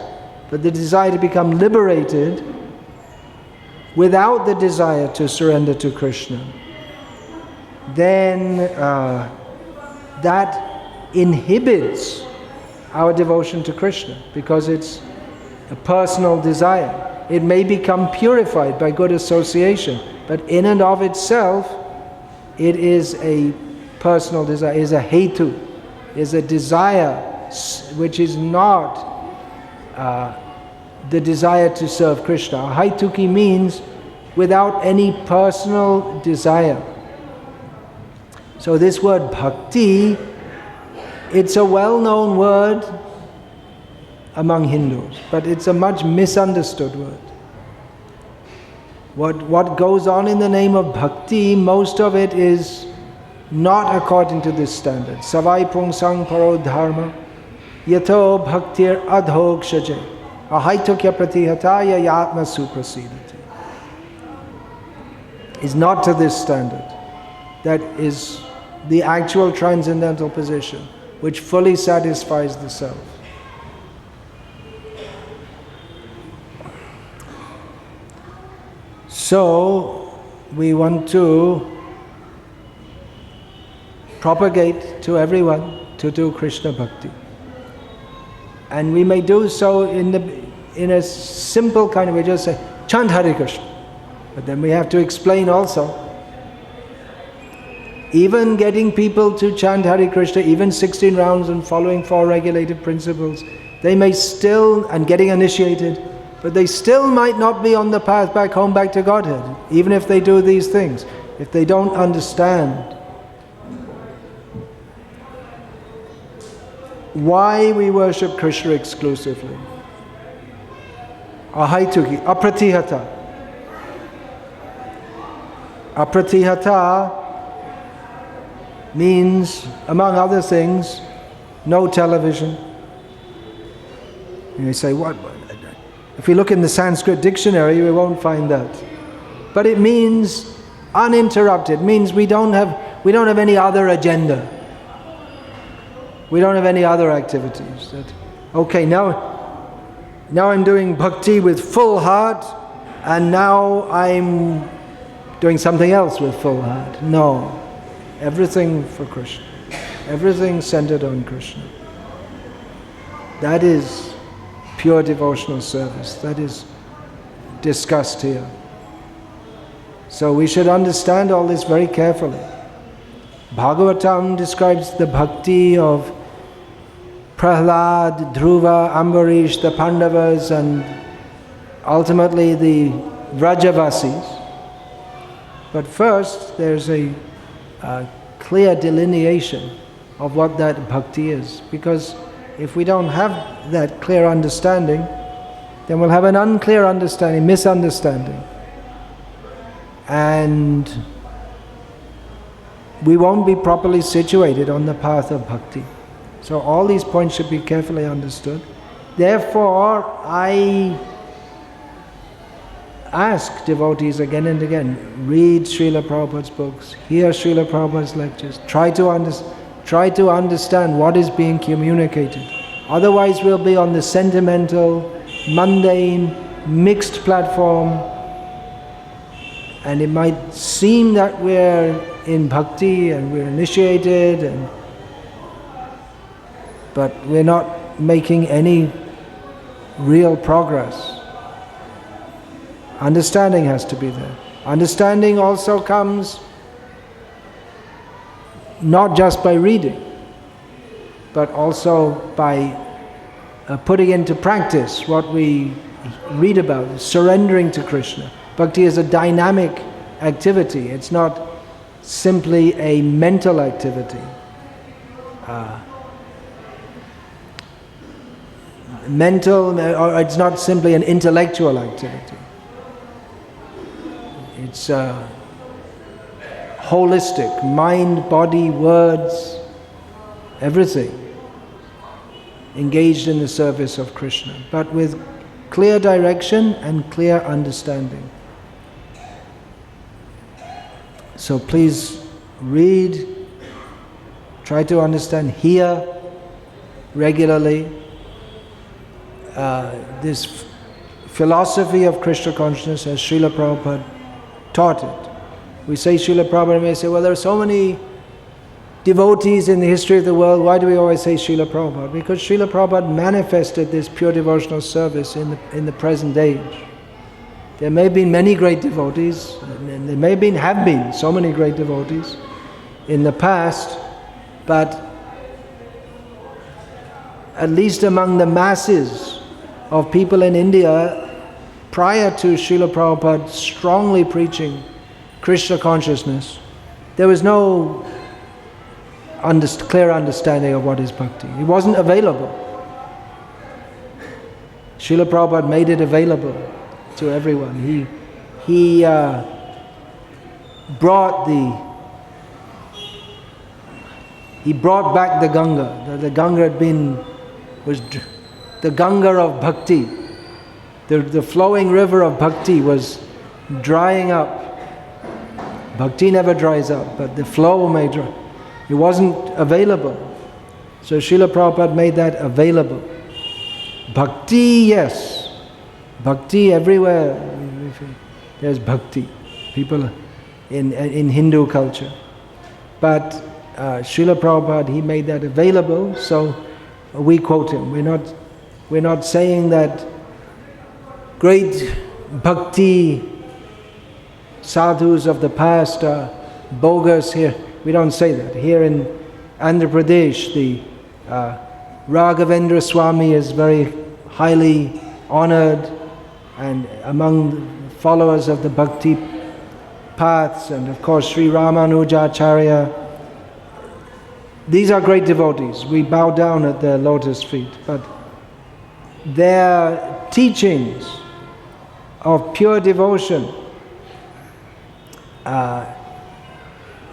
but the desire to become liberated without the desire to surrender to Krishna, then that inhibits our devotion to Krishna, because it's a personal desire. It may become purified by good association, but in and of itself, it is a personal desire, is a hetu, is a desire which is not the desire to serve Krishna. Haituki means without any personal desire. So this word bhakti, it's a well-known word among Hindus, but it's a much misunderstood word. What goes on in the name of bhakti, most of it is not according to this standard. Savai pungsang paro dharma yato bhaktir adhokshaje ahaitukya pratihataya yatma suprasidati. Is not to this standard. That is the actual transcendental position which fully satisfies the self. So we want to propagate to everyone to do Krishna Bhakti. And we may do so in a simple kind of way, just say, chant Hare Krishna. But then we have to explain also, even getting people to chant Hare Krishna, even 16 rounds and following 4 regulated principles, they may still, and getting initiated, but they still might not be on the path back home, back to Godhead, even if they do these things, if they don't understand why we worship Krishna exclusively. Ahaituki, apratihata. Apratihata means, among other things, no television. And you say, what? If we look in the Sanskrit dictionary, we won't find that. But it means uninterrupted. It means we don't have any other agenda. We don't have any other activities. Okay, now I'm doing bhakti with full heart, and now I'm doing something else with full heart. No. Everything for Krishna. Everything centered on Krishna. That is pure devotional service. That is discussed here. So we should understand all this very carefully. Bhagavatam describes the bhakti of Prahlad, Dhruva, Ambarish, the Pandavas, and ultimately the Vrajavasis. But first, there's a clear delineation of what that bhakti is. Because if we don't have that clear understanding, then we'll have an unclear understanding, misunderstanding. And we won't be properly situated on the path of bhakti. So all these points should be carefully understood. Therefore, I ask devotees again and again, read Srila Prabhupada's books, hear Srila Prabhupada's lectures, try to understand what is being communicated. Otherwise we'll be on the sentimental, mundane, mixed platform, and it might seem that we're in bhakti and we're initiated, but we're not making any real progress. Understanding has to be there. Understanding also comes not just by reading, but also by putting into practice what we read about, surrendering to Krishna. Bhakti is a dynamic activity. It's not simply a mental activity. Or it's not simply an intellectual activity. It's holistic, mind, body, words, everything engaged in the service of Krishna, but with clear direction and clear understanding. So please read, try to understand, hear regularly this philosophy of Krishna consciousness as Srila Prabhupada taught it. We say Srila Prabhupada, may say, well, there are so many devotees in the history of the world, why do we always say Srila Prabhupada? Because Srila Prabhupada manifested this pure devotional service in the present age. There may have been many great devotees, and there may have been so many great devotees in the past, but at least among the masses of people in India, prior to Srila Prabhupada strongly preaching Krishna consciousness, there was no clear understanding of what is bhakti. It wasn't available. Srila Prabhupada made it available to everyone. He brought back the Ganga. The Ganga was the Ganga of bhakti. The flowing river of bhakti was drying up. Bhakti never dries up, but the flow may dry. It wasn't available. So Srila Prabhupada made that available. Bhakti, yes. Bhakti everywhere. There's bhakti. People in Hindu culture. But Srila Prabhupada, he made that available, so we quote him. We're not saying that great bhakti sadhus of the past are bogus here. We don't say that. Here in Andhra Pradesh, the Raghavendra Swami is very highly honored, and among the followers of the bhakti paths, and of course Sri Ramanujacharya. These are great devotees. We bow down at their lotus feet, but their teachings of pure devotion,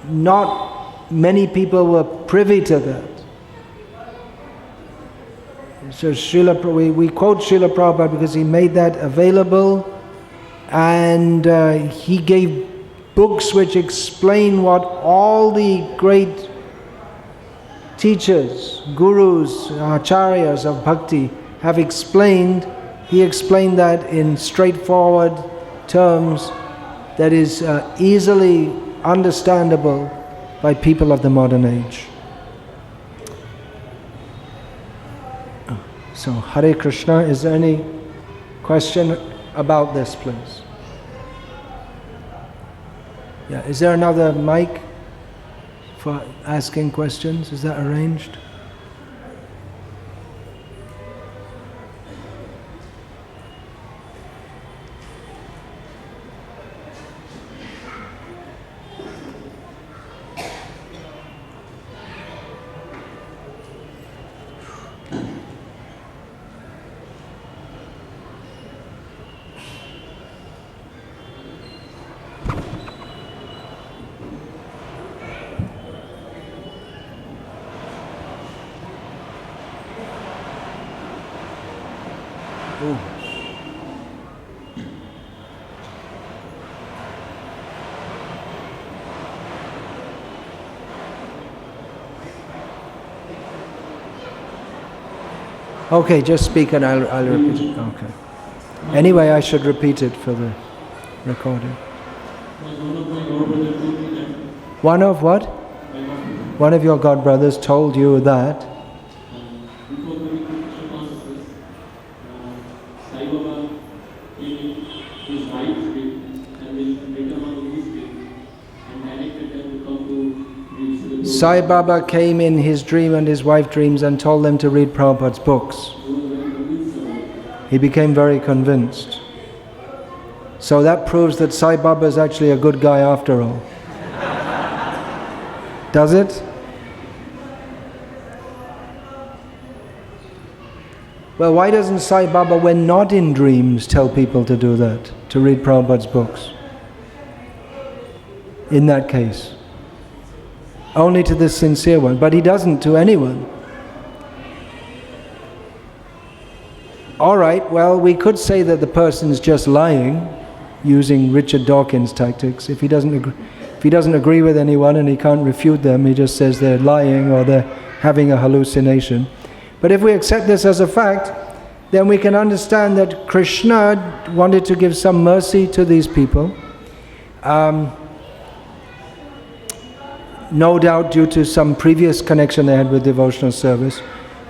not many people were privy to that. So we quote Srila Prabhupada because he made that available, and he gave books which explain what all the great teachers, gurus, acharyas of bhakti have explained. He explained that in straightforward terms that is easily understandable by people of the modern age. So, Hare Krishna, is there any question about this, please? Yeah, is there another mic for asking questions? Is that arranged? Okay, just speak and I'll repeat it. Okay. Anyway, I should repeat it for the recording. One of what? One of your godbrothers told you that Sai Baba came in his dream and his wife dreams and told them to read Prabhupada's books. He became very convinced. So that proves that Sai Baba is actually a good guy after all. Does it? Well, why doesn't Sai Baba, when not in dreams, tell people to do that, to read Prabhupada's books? In that case. Only to the sincere one, but he doesn't to anyone. All right, well, we could say that the person is just lying, using Richard Dawkins' tactics. If he doesn't agree with anyone and he can't refute them, he just says they're lying or they're having a hallucination. But if we accept this as a fact, then we can understand that Krishna wanted to give some mercy to these people. No doubt due to some previous connection they had with devotional service,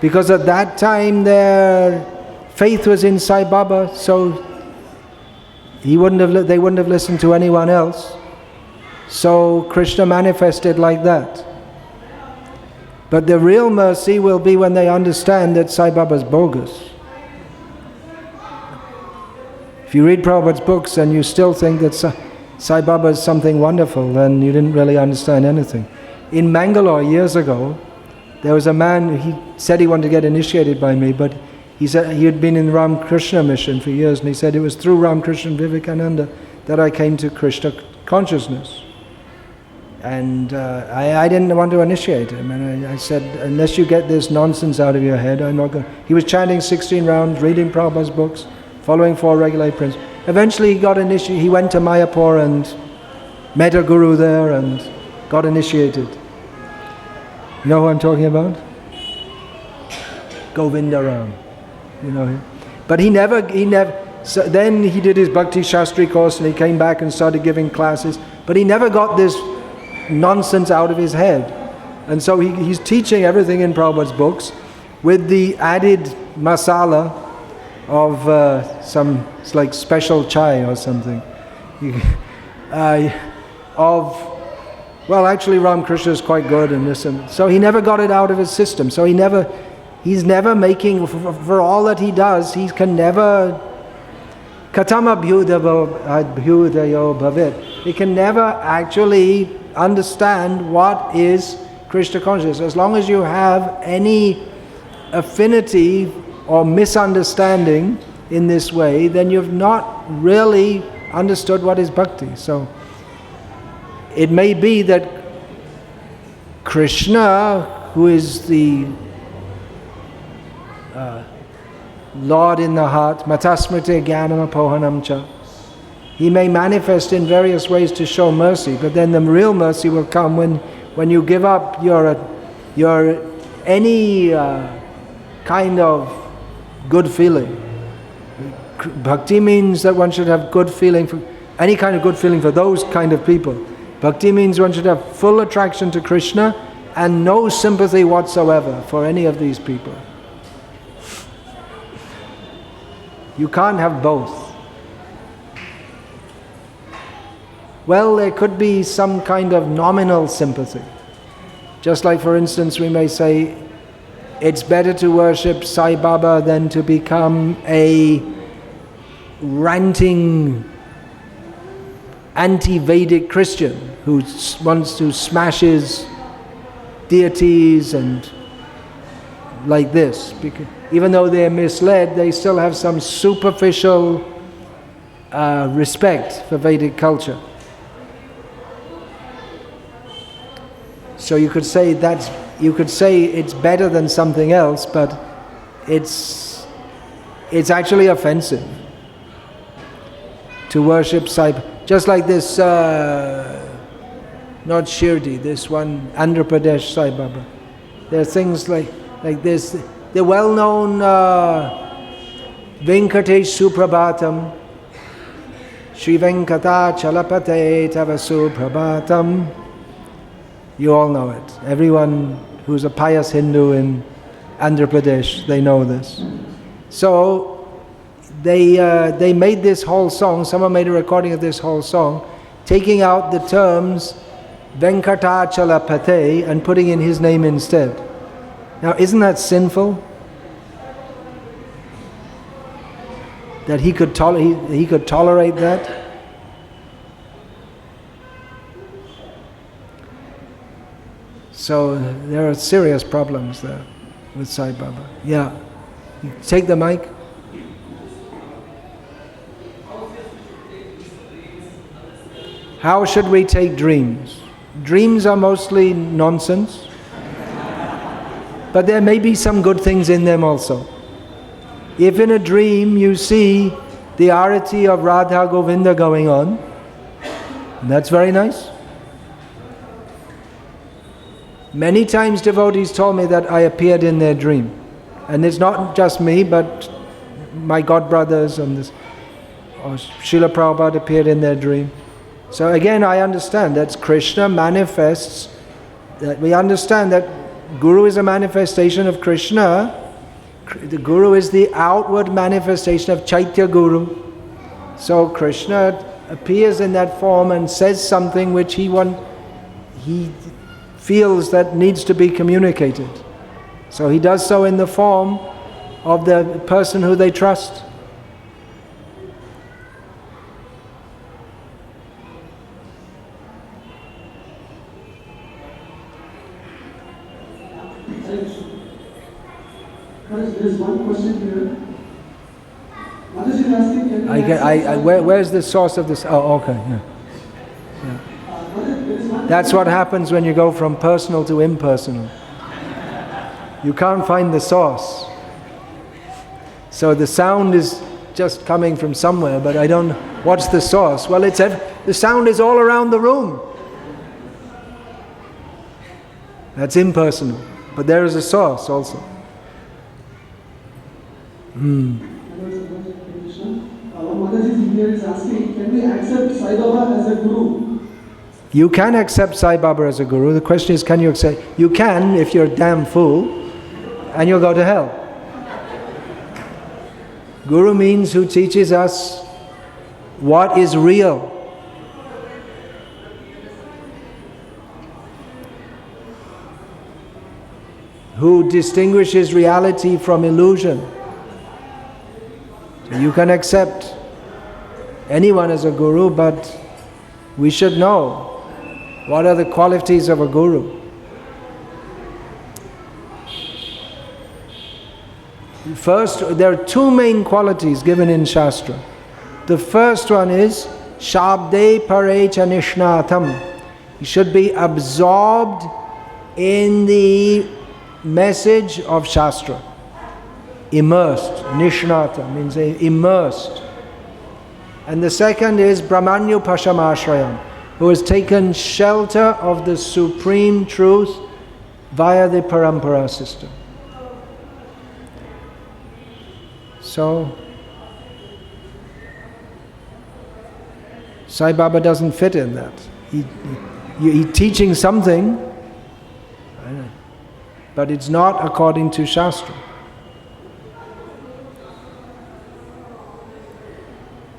because at that time their faith was in Sai Baba, so they wouldn't have listened to anyone else. So Krishna manifested like that. But the real mercy will be when they understand that Sai Baba is bogus. If you read Prabhupada's books and you still think that Sai Baba is something wonderful, then you didn't really understand anything. In Mangalore years ago, there was a man, he said he wanted to get initiated by me, but he said he had been in the Ramakrishna mission for years, and he said it was through Ramakrishna Vivekananda that I came to Krishna consciousness. And I didn't want to initiate him, and I said, unless you get this nonsense out of your head, I'm not going. He was chanting 16 rounds, reading Prabhupada's books, following 4 regulated principles. Eventually he got initiated. He went to Mayapur and met a guru there and got initiated. You know who I'm talking about? Govindaram. You know him? But he never, so then he did his Bhakti Shastri course and he came back and started giving classes, but he never got this nonsense out of his head. And so he's teaching everything in Prabhupada's books with the added masala of some, it's like special chai or something. Well, actually Ramakrishna is quite good in this, and so he never got it out of his system. So he's never making, for all that he does, he can never katama abhyudayo bhavit. He can never actually understand what is Krishna consciousness. As long as you have any affinity or misunderstanding in this way, then you've not really understood what is bhakti. So it may be that Krishna, who is the Lord in the heart, matasmriti jnanam apohanam cha, he may manifest in various ways to show mercy, but then the real mercy will come when you give up your any kind of good feeling. Bhakti means that one should have good feeling for any kind of good feeling for those kind of people. Bhakti means one should have full attraction to Krishna and no sympathy whatsoever for any of these people. You can't have both. Well, there could be some kind of nominal sympathy. Just like, for instance, we may say, it's better to worship Sai Baba than to become a ranting anti-Vedic Christian who wants to smash his deities and like this. Because even though they're misled, they still have some superficial respect for Vedic culture. So you could say it's better than something else, but it's actually offensive to worship Sai. Just like this, not Shirdi, this one, Andhra Pradesh Sai Baba. There are things like this. The well-known Venkatesh Suprabhatam, Shri Venkata Chalapate Tava Suprabhatam. You all know it. Everyone who's a pious Hindu in Andhra Pradesh, they know this. So they made this whole song, someone made a recording of this whole song, taking out the terms Venkatachalapate and putting in his name instead. Now, isn't that sinful? That he could tolerate that? So there are serious problems there with Sai Baba. Yeah. You take the mic. How should we take dreams? Dreams are mostly nonsense, but there may be some good things in them also. If in a dream you see the arati of Radha Govinda going on, that's very nice. Many times devotees told me that I appeared in their dream. And it's not just me, but my godbrothers and this, or Srila Prabhupada appeared in their dream. So again, I understand that Krishna manifests, that we understand that Guru is a manifestation of Krishna. The Guru is the outward manifestation of Chaitya Guru. So Krishna appears in that form and says something which he feels that needs to be communicated. So he does so in the form of the person who they trust. There's one question here. Mataji is asking, where's the source of this? Oh, okay. Yeah. That's what happens when you go from personal to impersonal. You can't find the source. So the sound is just coming from somewhere, but I don't know. What's the source? Well, the sound is all around the room. That's impersonal. But there is a source also. Mataji here is asking, can we accept Sai Baba as a guru? You can accept Sai Baba as a guru. The question is, can you accept? You can if you're a damn fool, and you'll go to hell. Guru means who teaches us what is real. Who distinguishes reality from illusion. So you can accept anyone as a guru, but we should know what are the qualities of a guru. First, there are two main qualities given in Shastra. The first one is Shabde Parecha Nishnatam. You should be absorbed in the message of Shastra. Immersed. Nishnata means immersed. And the second is Brahmanyu Pashamashrayam, who has taken shelter of the supreme truth via the parampara system. So, Sai Baba doesn't fit in that. He's teaching something, but it's not according to Shastra.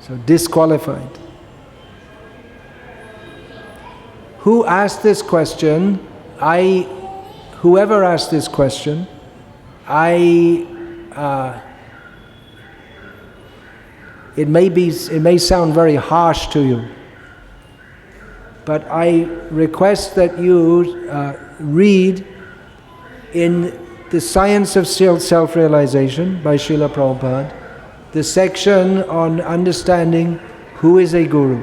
So disqualified. Who asked this question? Whoever asked this question, it may sound very harsh to you, but I request that you read in The Science of Self-Realization by Srila Prabhupada, the section on understanding who is a guru.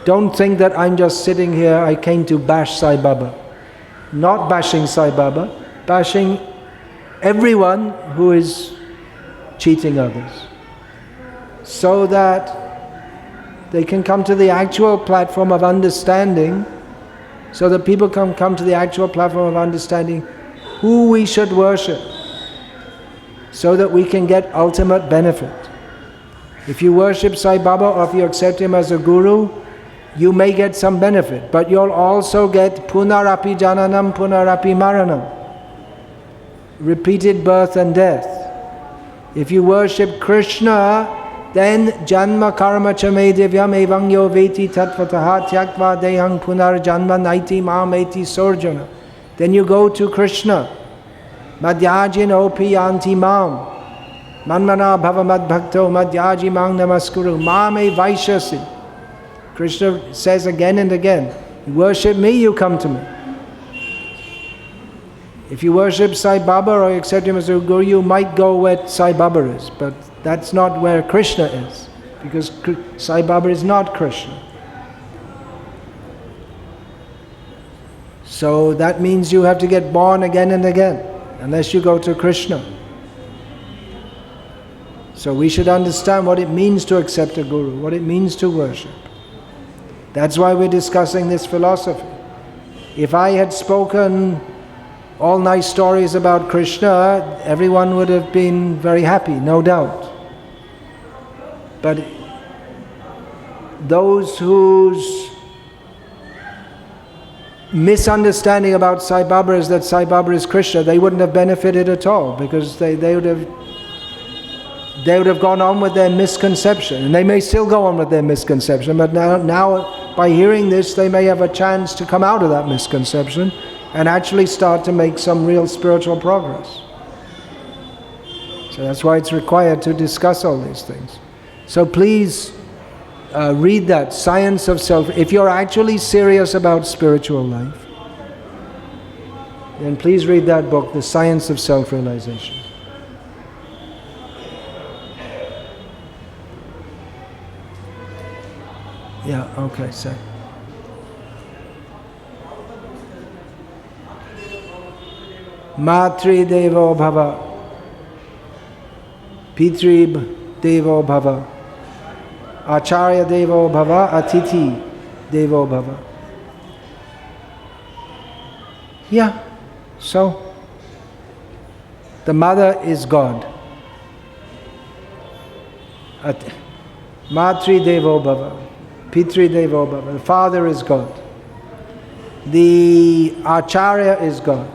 Don't think that I'm just sitting here, I came to bash Sai Baba. Not bashing Sai Baba, bashing everyone who is cheating others, so that they can come to the actual platform of understanding, so that people can come to the actual platform of understanding who we should worship, so that we can get ultimate benefit. If you worship Sai Baba or if you accept him as a guru, you may get some benefit, but you'll also get punarapi jananam, punarapi maranam, repeated birth and death. If you worship Krishna, then janma karma chame divyam evang yo veti tatvataha tyaktva dehang punar janma naiti mam eti sorjana. Then you go to Krishna. Madhyajin opi yanti mam. Manmana bhavamad bhakto madhyaji mang namaskuru. Mame vaishyasi. Krishna says again and again, you worship me, you come to me. If you worship Sai Baba or you accept him as a guru, you might go where Sai Baba is, but that's not where Krishna is, because Sai Baba is not Krishna. So that means you have to get born again and again, unless you go to Krishna. So we should understand what it means to accept a guru, what it means to worship. That's why we're discussing this philosophy. If I had spoken all nice stories about Krishna, everyone would have been very happy, no doubt. But those whose misunderstanding about Sai Baba is that Sai Baba is Krishna, they wouldn't have benefited at all, because they would have gone on with their misconception, and they may still go on with their misconception, but now by hearing this they may have a chance to come out of that misconception and actually start to make some real spiritual progress. So that's why it's required to discuss all these things. So please read that, Science of Self. If you're actually serious about spiritual life, then please read that book, The Science of Self-Realization. Yeah, okay, so. Matri Devo Bhava, Pitri Devo Bhava, Acharya Devo Bhava, Atiti Devo Bhava. Yeah, so the mother is God. Matri Devo Bhava. Pitri Devo Bhava. The father is God. The Acharya is God.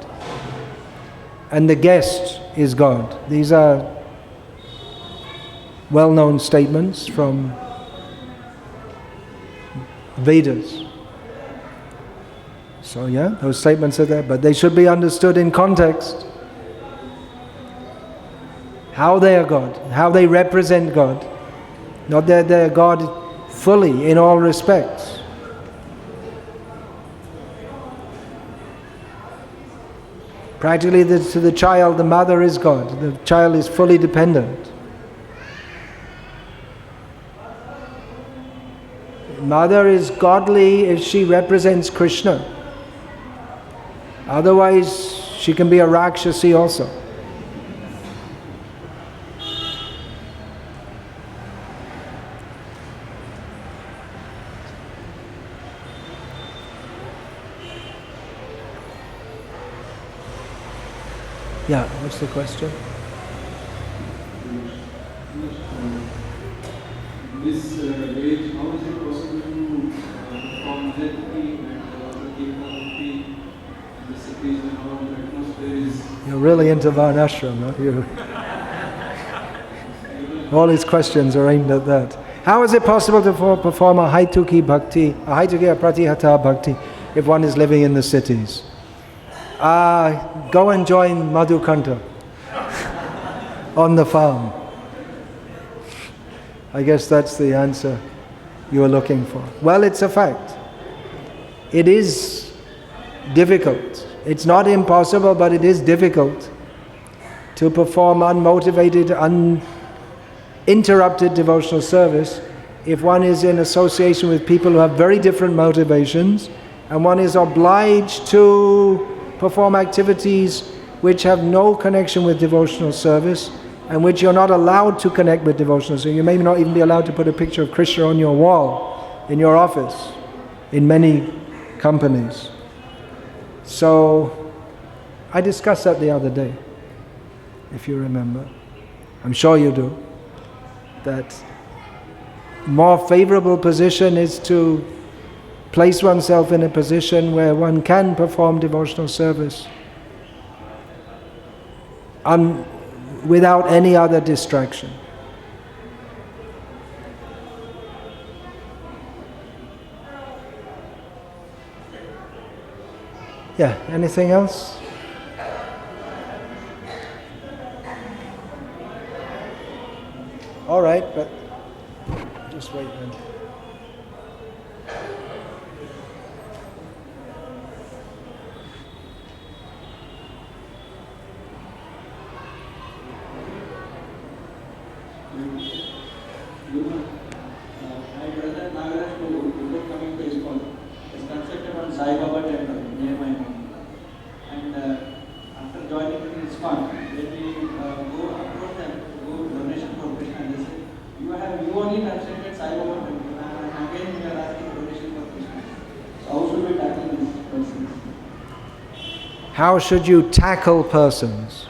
And the guest is God. These are well-known statements from Vedas. So yeah, those statements are there, but they should be understood in context. How they are God, how they represent God. Not that they are God fully in all respects. Practically to the child, the mother is God. The child is fully dependent. Mother is godly if she represents Krishna. Otherwise, she can be a Rakshasi also. Yeah, what's the question? This age, how is it possible to perform Bhakti and also keep Bhakti in the cities and all the atmosphere is... You're really into Varnashram, aren't you? All his questions are aimed at that. How is it possible to perform a Haituki Bhakti, a Haituki Pratihata Bhakti, if one is living in the cities? Go and join Madhukanta on the farm. I guess that's the answer you are looking for. Well, it's a fact. It is difficult. It's not impossible, but it is difficult to perform unmotivated, uninterrupted devotional service if one is in association with people who have very different motivations, and one is obliged to perform activities which have no connection with devotional service, and which you're not allowed to connect with devotional service. You may not even be allowed to put a picture of Krishna on your wall, in your office, in many companies. So, I discussed that the other day, if you remember. I'm sure you do. That more favorable position is to place oneself in a position where one can perform devotional service without any other distraction. Yeah, anything else? All right, but just wait then. My brother Nagaraj, before coming to ISKCON, is constructed on Sai Baba temple near my home. And after joining ISKCON, when we go approach them to go donation for Krishna, they say, you only constructed Sai Baba temple, and again we are asking donation for Krishna. So how should we tackle these persons? How should you tackle persons?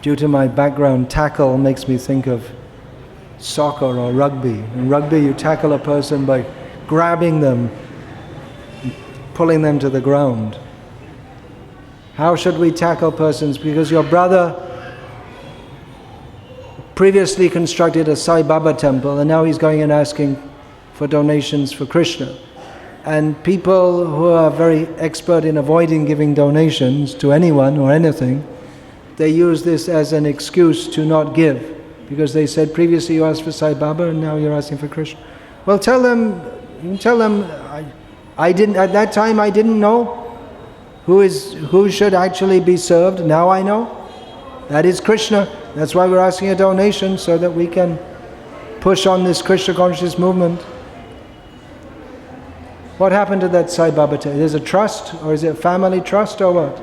Due to my background, tackle makes me think of soccer or rugby. In rugby, you tackle a person by grabbing them, pulling them to the ground. How should we tackle persons? Because your brother previously constructed a Sai Baba temple, and now he's going and asking for donations for Krishna. And people who are very expert in avoiding giving donations to anyone or anything, they use this as an excuse to not give, because they said previously you asked for Sai Baba and now you're asking for Krishna. Well, tell them, I didn't, at that time I didn't know who should actually be served. Now I know. That is Krishna. That's why we're asking a donation, so that we can push on this Krishna conscious movement. What happened to that Sai Baba? There's a trust, or is it a family trust, or what?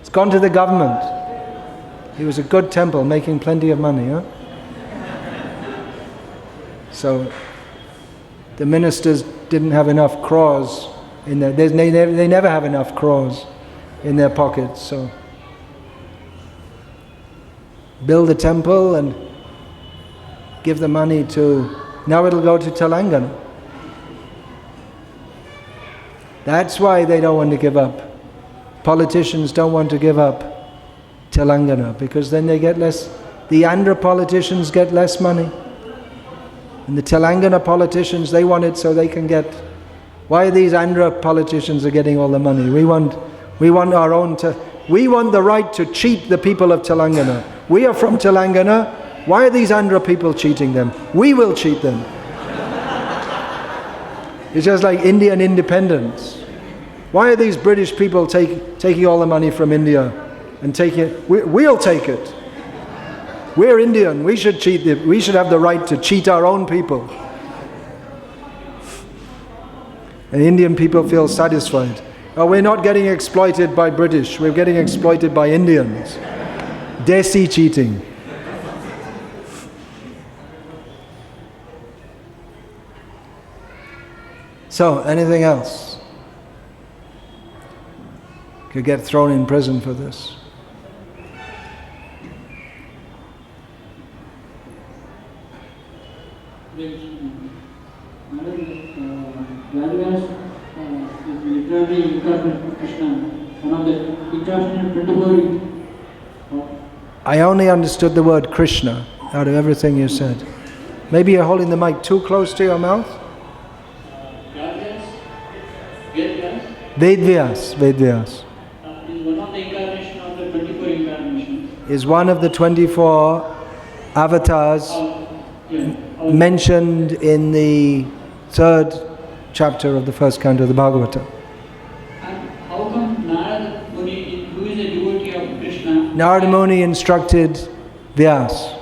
It's gone to the government. He was a good temple, making plenty of money, huh? So the ministers didn't have enough crores in their. They never have enough crores in their pockets. So build a temple and give the money to... Now it'll go to Telangana. That's why they don't want to give up. Politicians don't want to give up Telangana, because then they get less... The Andhra politicians get less money. And the Telangana politicians, they want it so they can get... Why these Andhra politicians are getting all the money? We want our own... We want the right to cheat the people of Telangana. We are from Telangana. Why are these Andhra people cheating them? We will cheat them. It's just like Indian independence. Why are these British people taking all the money from India and taking it? We'll take it. We're Indian. We should we should have the right to cheat our own people. And Indian people feel satisfied. Oh, we're not getting exploited by British. We're getting exploited by Indians. Desi cheating. So, anything else? Could get thrown in prison for this. Is literally incarnate Krishna, one of the incarnate 24. I only understood the word Krishna out of everything you said. Maybe you're holding the mic too close to your mouth? Vedvyas. Vedvyas. Is one of the incarnation of the 24 incarnations. Is one of the 24 avatars mentioned in the 3rd chapter of the first canto of the Bhagavatam. And how come Narada Muni, who is a devotee of Krishna... Narada Muni instructed Vyas.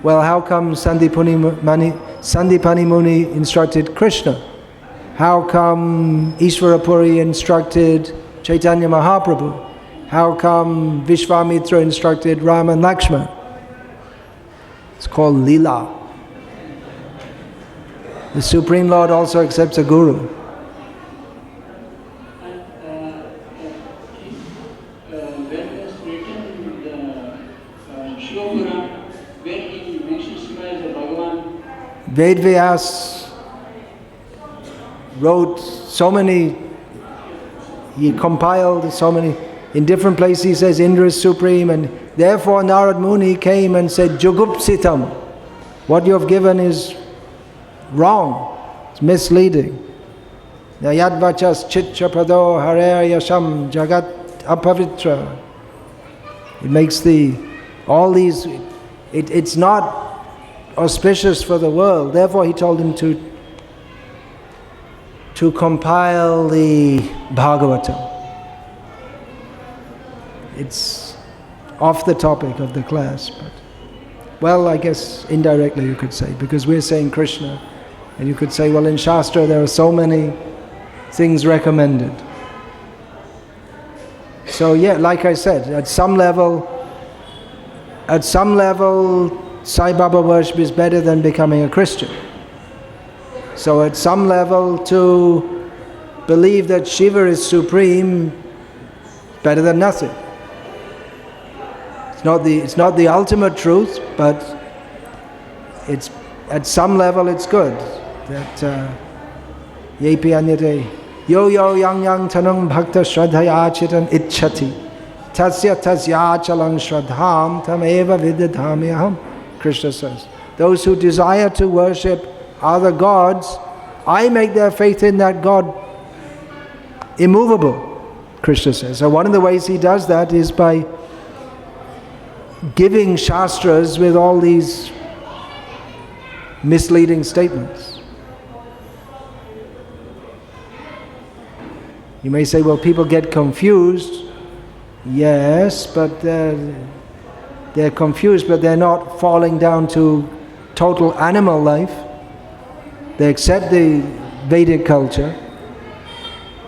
Well, how come Sandipani Muni instructed Krishna? How come Ishvarapuri instructed Chaitanya Mahaprabhu? How come Vishwamitra instructed Ram and Lakshman? It's called Leela. The Supreme Lord also accepts a guru. When was written the Shiva Purana, where he mentions Shiva as a Bhagavan. Vedvyas wrote so many, he compiled so many, in different places he says Indra is supreme, and therefore Narad Muni came and said, Jugupsitam, what you have given is wrong, it's misleading. Yadvachas chitra prado harer yasham jagat apavitra. It makes it's not auspicious for the world. Therefore he told him to compile the Bhagavatam. It's off the topic of the class, but well, I guess indirectly you could say, because we're saying Krishna, and you could say, well, in Shastra there are so many things recommended. So yeah, like I said, at some level, Sai Baba worship is better than becoming a Christian. So at some level, to believe that Shiva is supreme, better than nothing. It's not the ultimate truth, but it's at some level it's good. That yepi anyate yo yang tanang bhakta shraddhaya achitan ichchati tasya achalang shraddham tameva vidadhamyaham. Krishna says, those who desire to worship other gods, I make their faith in that God immovable, Krishna says. So one of the ways he does that is by giving Shastras with all these misleading statements. You may say, well, people get confused. Yes, but they're confused, but they're not falling down to total animal life. They accept the Vedic culture,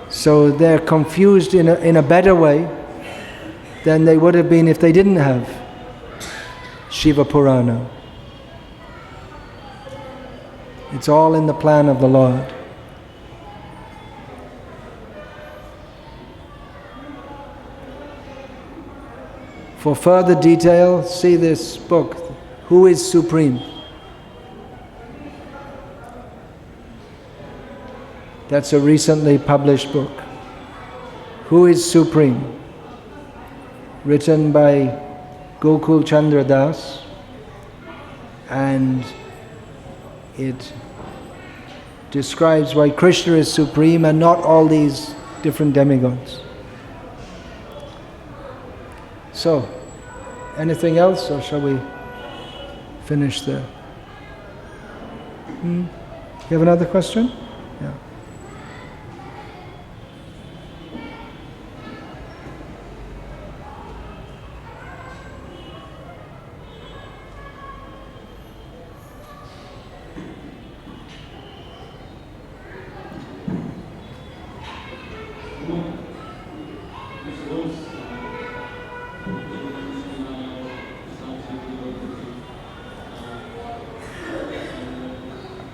so they're confused in a better way than they would have been if they didn't have Shiva Purana. It's all in the plan of the Lord. For further detail, see this book, Who is Supreme? That's a recently published book. Who is Supreme? Written by Gokul Chandra Das, and it describes why Krishna is supreme and not all these different demigods. So, anything else, or shall we finish there? You have another question? Yeah.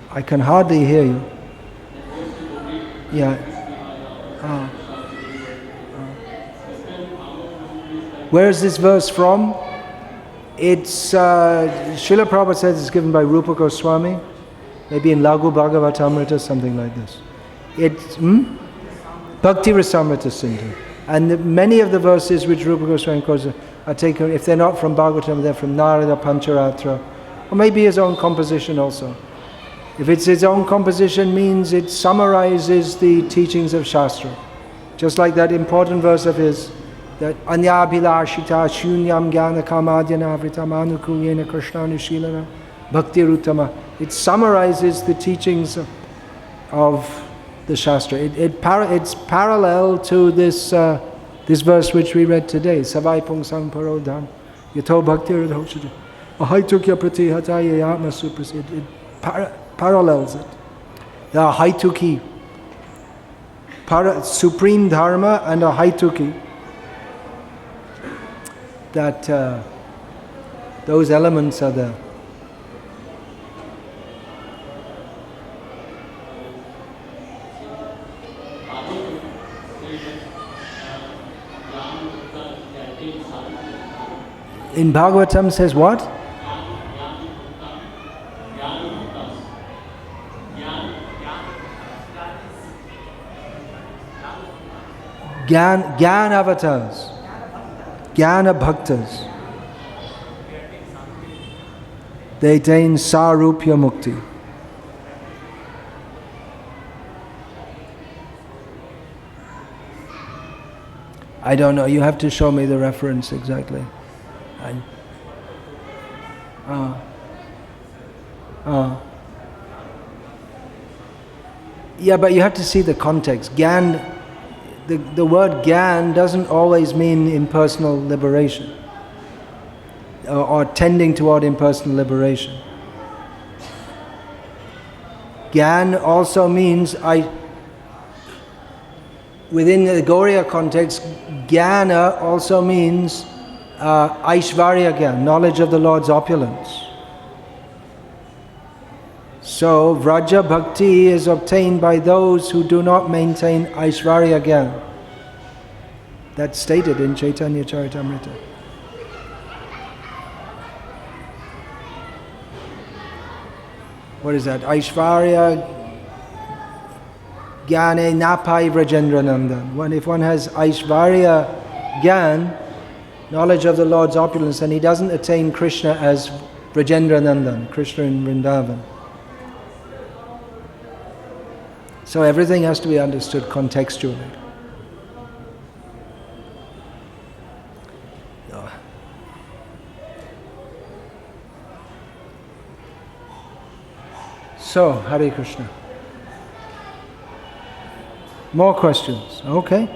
I can hardly hear you. Yeah. Where is this verse from? It's Srila Prabhupada says it's given by Rupa Goswami, maybe in Laghu Bhagavatamrita, something like this. It's Bhakti Rasamrita Sindhu. And many of the verses which Rupa Goswami quotes are taken, if they're not from Bhagavatam, they're from Narada Pancharatra, or maybe his own composition also. If it's his own composition, means it summarizes the teachings of Shastra. Just like that important verse of his, that Anyabhilashita shunyam jnana kamadhyana avritam anukulyena krishnanishilana bhakti ruttama. It summarizes the teachings of the Shastra. It's parallel to this verse which we read today. Savai pungsang parodham yato bhakti radhoshati ahaitukya pratihataya yatma suprasid. It parallels it. There are haituki, supreme dharma, and a haituki. That those elements are there. In Bhagavatam says what? Gyan avatars. Jnana bhaktas. They attain sarupya mukti. I don't know, you have to show me the reference exactly. Yeah, but you have to see the context. Gyan, the word Gyan doesn't always mean impersonal liberation or tending toward impersonal liberation. Gyan also means, within the Gauriya context, Jnana also means Aishvarya Gyan, knowledge of the Lord's opulence. So, Vraja Bhakti is obtained by those who do not maintain Aishvarya Gyan. That's stated in Chaitanya Charitamrita. What is that? Aishvarya Gyane Napai Vrajendra Nandan. If one has Aishvarya Gyan, knowledge of the Lord's opulence, and he doesn't attain Krishna as Vrajendra Nandan, Krishna in Vrindavan. So everything has to be understood contextually. So, Hare Krishna. More questions? Okay.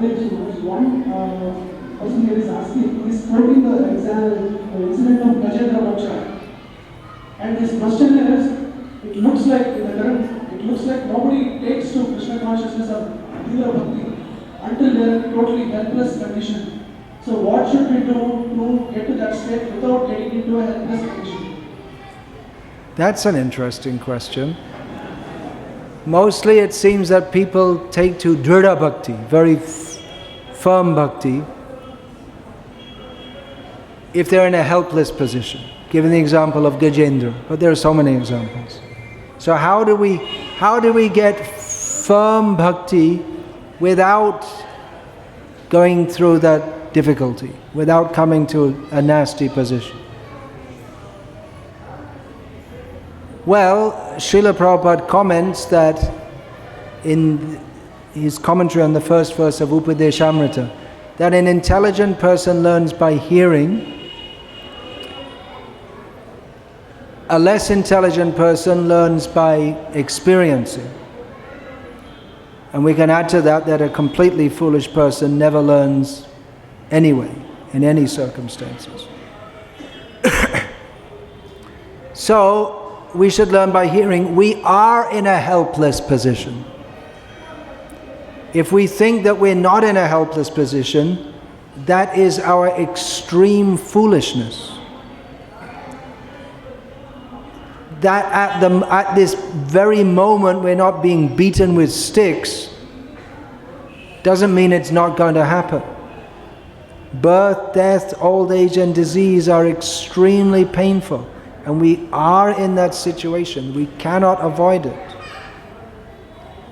Thank you so much. One person here is asking, he's quoting the incident of Gajendra Moksha. And his question is, it looks like in the current, it looks like nobody takes to Krishna consciousness or Dila Bhakti until they are totally helpless condition. So what should we do to get to that state without getting into a helpless condition? That's an interesting question. Mostly it seems that people take to Drida Bhakti, very firm bhakti, if they're in a helpless position. Given the example of Gajendra, but there are so many examples. So how do we get firm bhakti without going through that difficulty, without coming to a nasty position? Well, Srila Prabhupada comments that in his commentary on the first verse of Upadeshamrita, that an intelligent person learns by hearing, a less intelligent person learns by experiencing. And we can add to that a completely foolish person never learns anyway, in any circumstances. So, we should learn by hearing. We are in a helpless position. If we think that we're not in a helpless position, that is our extreme foolishness. That at this very moment we're not being beaten with sticks doesn't mean it's not going to happen. Birth, death, old age and disease are extremely painful. And we are in that situation. We cannot avoid it.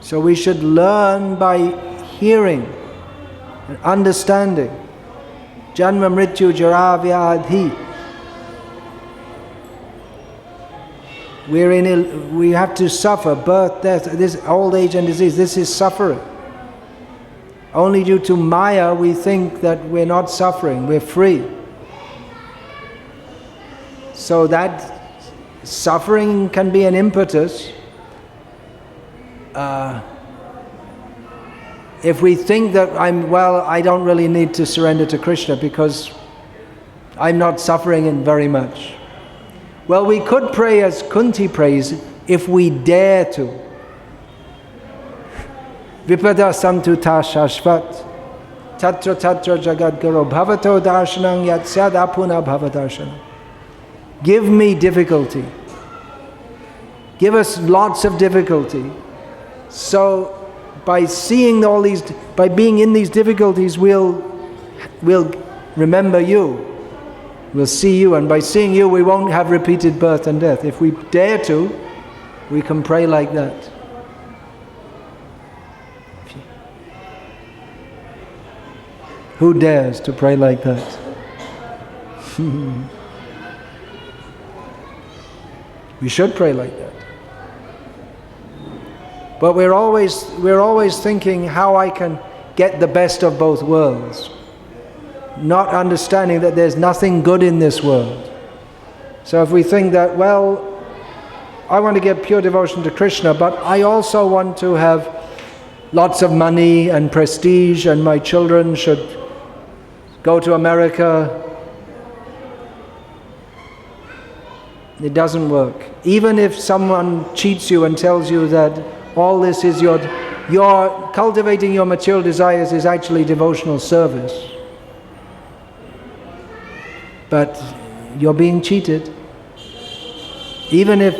So we should learn by hearing and understanding. Janma mrityu jara vyadhi. We have to suffer birth, death, this old age and disease. This is suffering. Only due to Maya we think that we're not suffering, we're free. So that suffering can be an impetus. If we think that I don't really need to surrender to Krishna because I'm not suffering in very much. Well, we could pray as Kunti prays if we dare to. Vipada santu ta shashvat tatra tatra jagadguru bhavato darshanam yat syad apuna bhavadarshanam. Give me difficulty. Give us lots of difficulty. So by seeing all these, by being in these difficulties, we'll remember you. We'll see you, and by seeing you, we won't have repeated birth and death. If we dare to, we can pray like that. Who dares to pray like that? We should pray like that. But we're always thinking how I can get the best of both worlds, not understanding that there's nothing good in this world. So if we think that, well, I want to get pure devotion to Krishna, but I also want to have lots of money and prestige, and my children should go to America, it doesn't work. Even if someone cheats you and tells you that all this is your cultivating your material desires is actually devotional service, but you're being cheated. Even if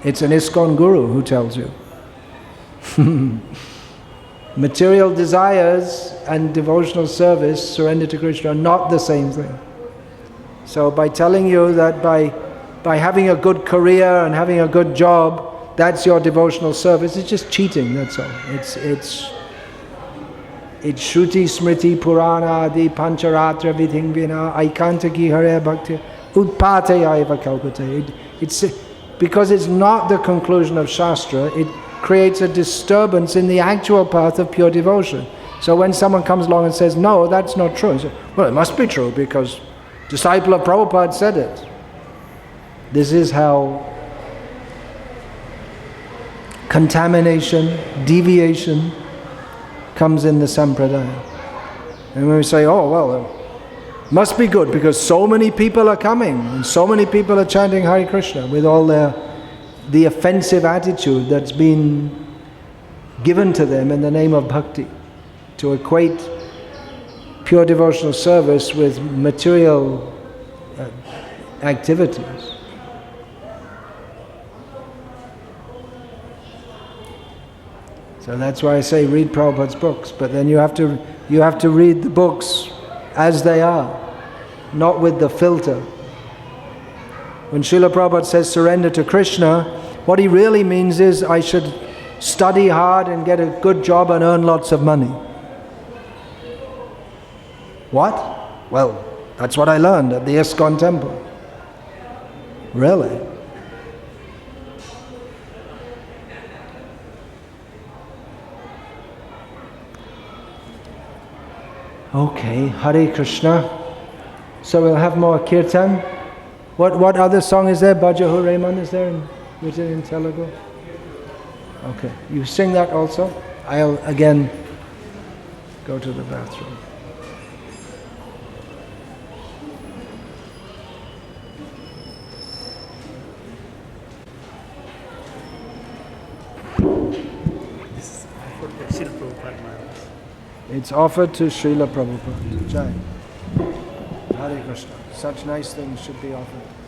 it's an ISKCON guru who tells you. Material desires and devotional service, surrender to Krishna, are not the same thing. So by telling you that by having a good career and having a good job, that's your devotional service, it's just cheating, that's all. It's Shruti Smriti Purana Adi Pancharatra Vidhing Vina Aikantaki Hare Bhakti Utpataya Eva Kalpate. It's because it's not the conclusion of Shastra, it creates a disturbance in the actual path of pure devotion. So when someone comes along and says, no, that's not true, say, well, it must be true because disciple of Prabhupada said it. This is how contamination, deviation comes in the Sampradaya. And when we say, oh, well, it must be good because so many people are coming and so many people are chanting Hare Krishna with all the offensive attitude that's been given to them in the name of bhakti, to equate pure devotional service with material activities. So that's why I say read Prabhupada's books, but then you have to read the books as they are, not with the filter. When Srila Prabhupada says surrender to Krishna, what he really means is I should study hard and get a good job and earn lots of money. What? Well, that's what I learned at the ISKCON temple. Really? Okay, Hare Krishna. So we'll have more kirtan. What other song is there? Bhajahu Rayman is there written in Telugu? Okay, you sing that also. I'll again go to the bathroom. It's offered to Srila Prabhupada. Jai. Hare Krishna. Such nice things should be offered.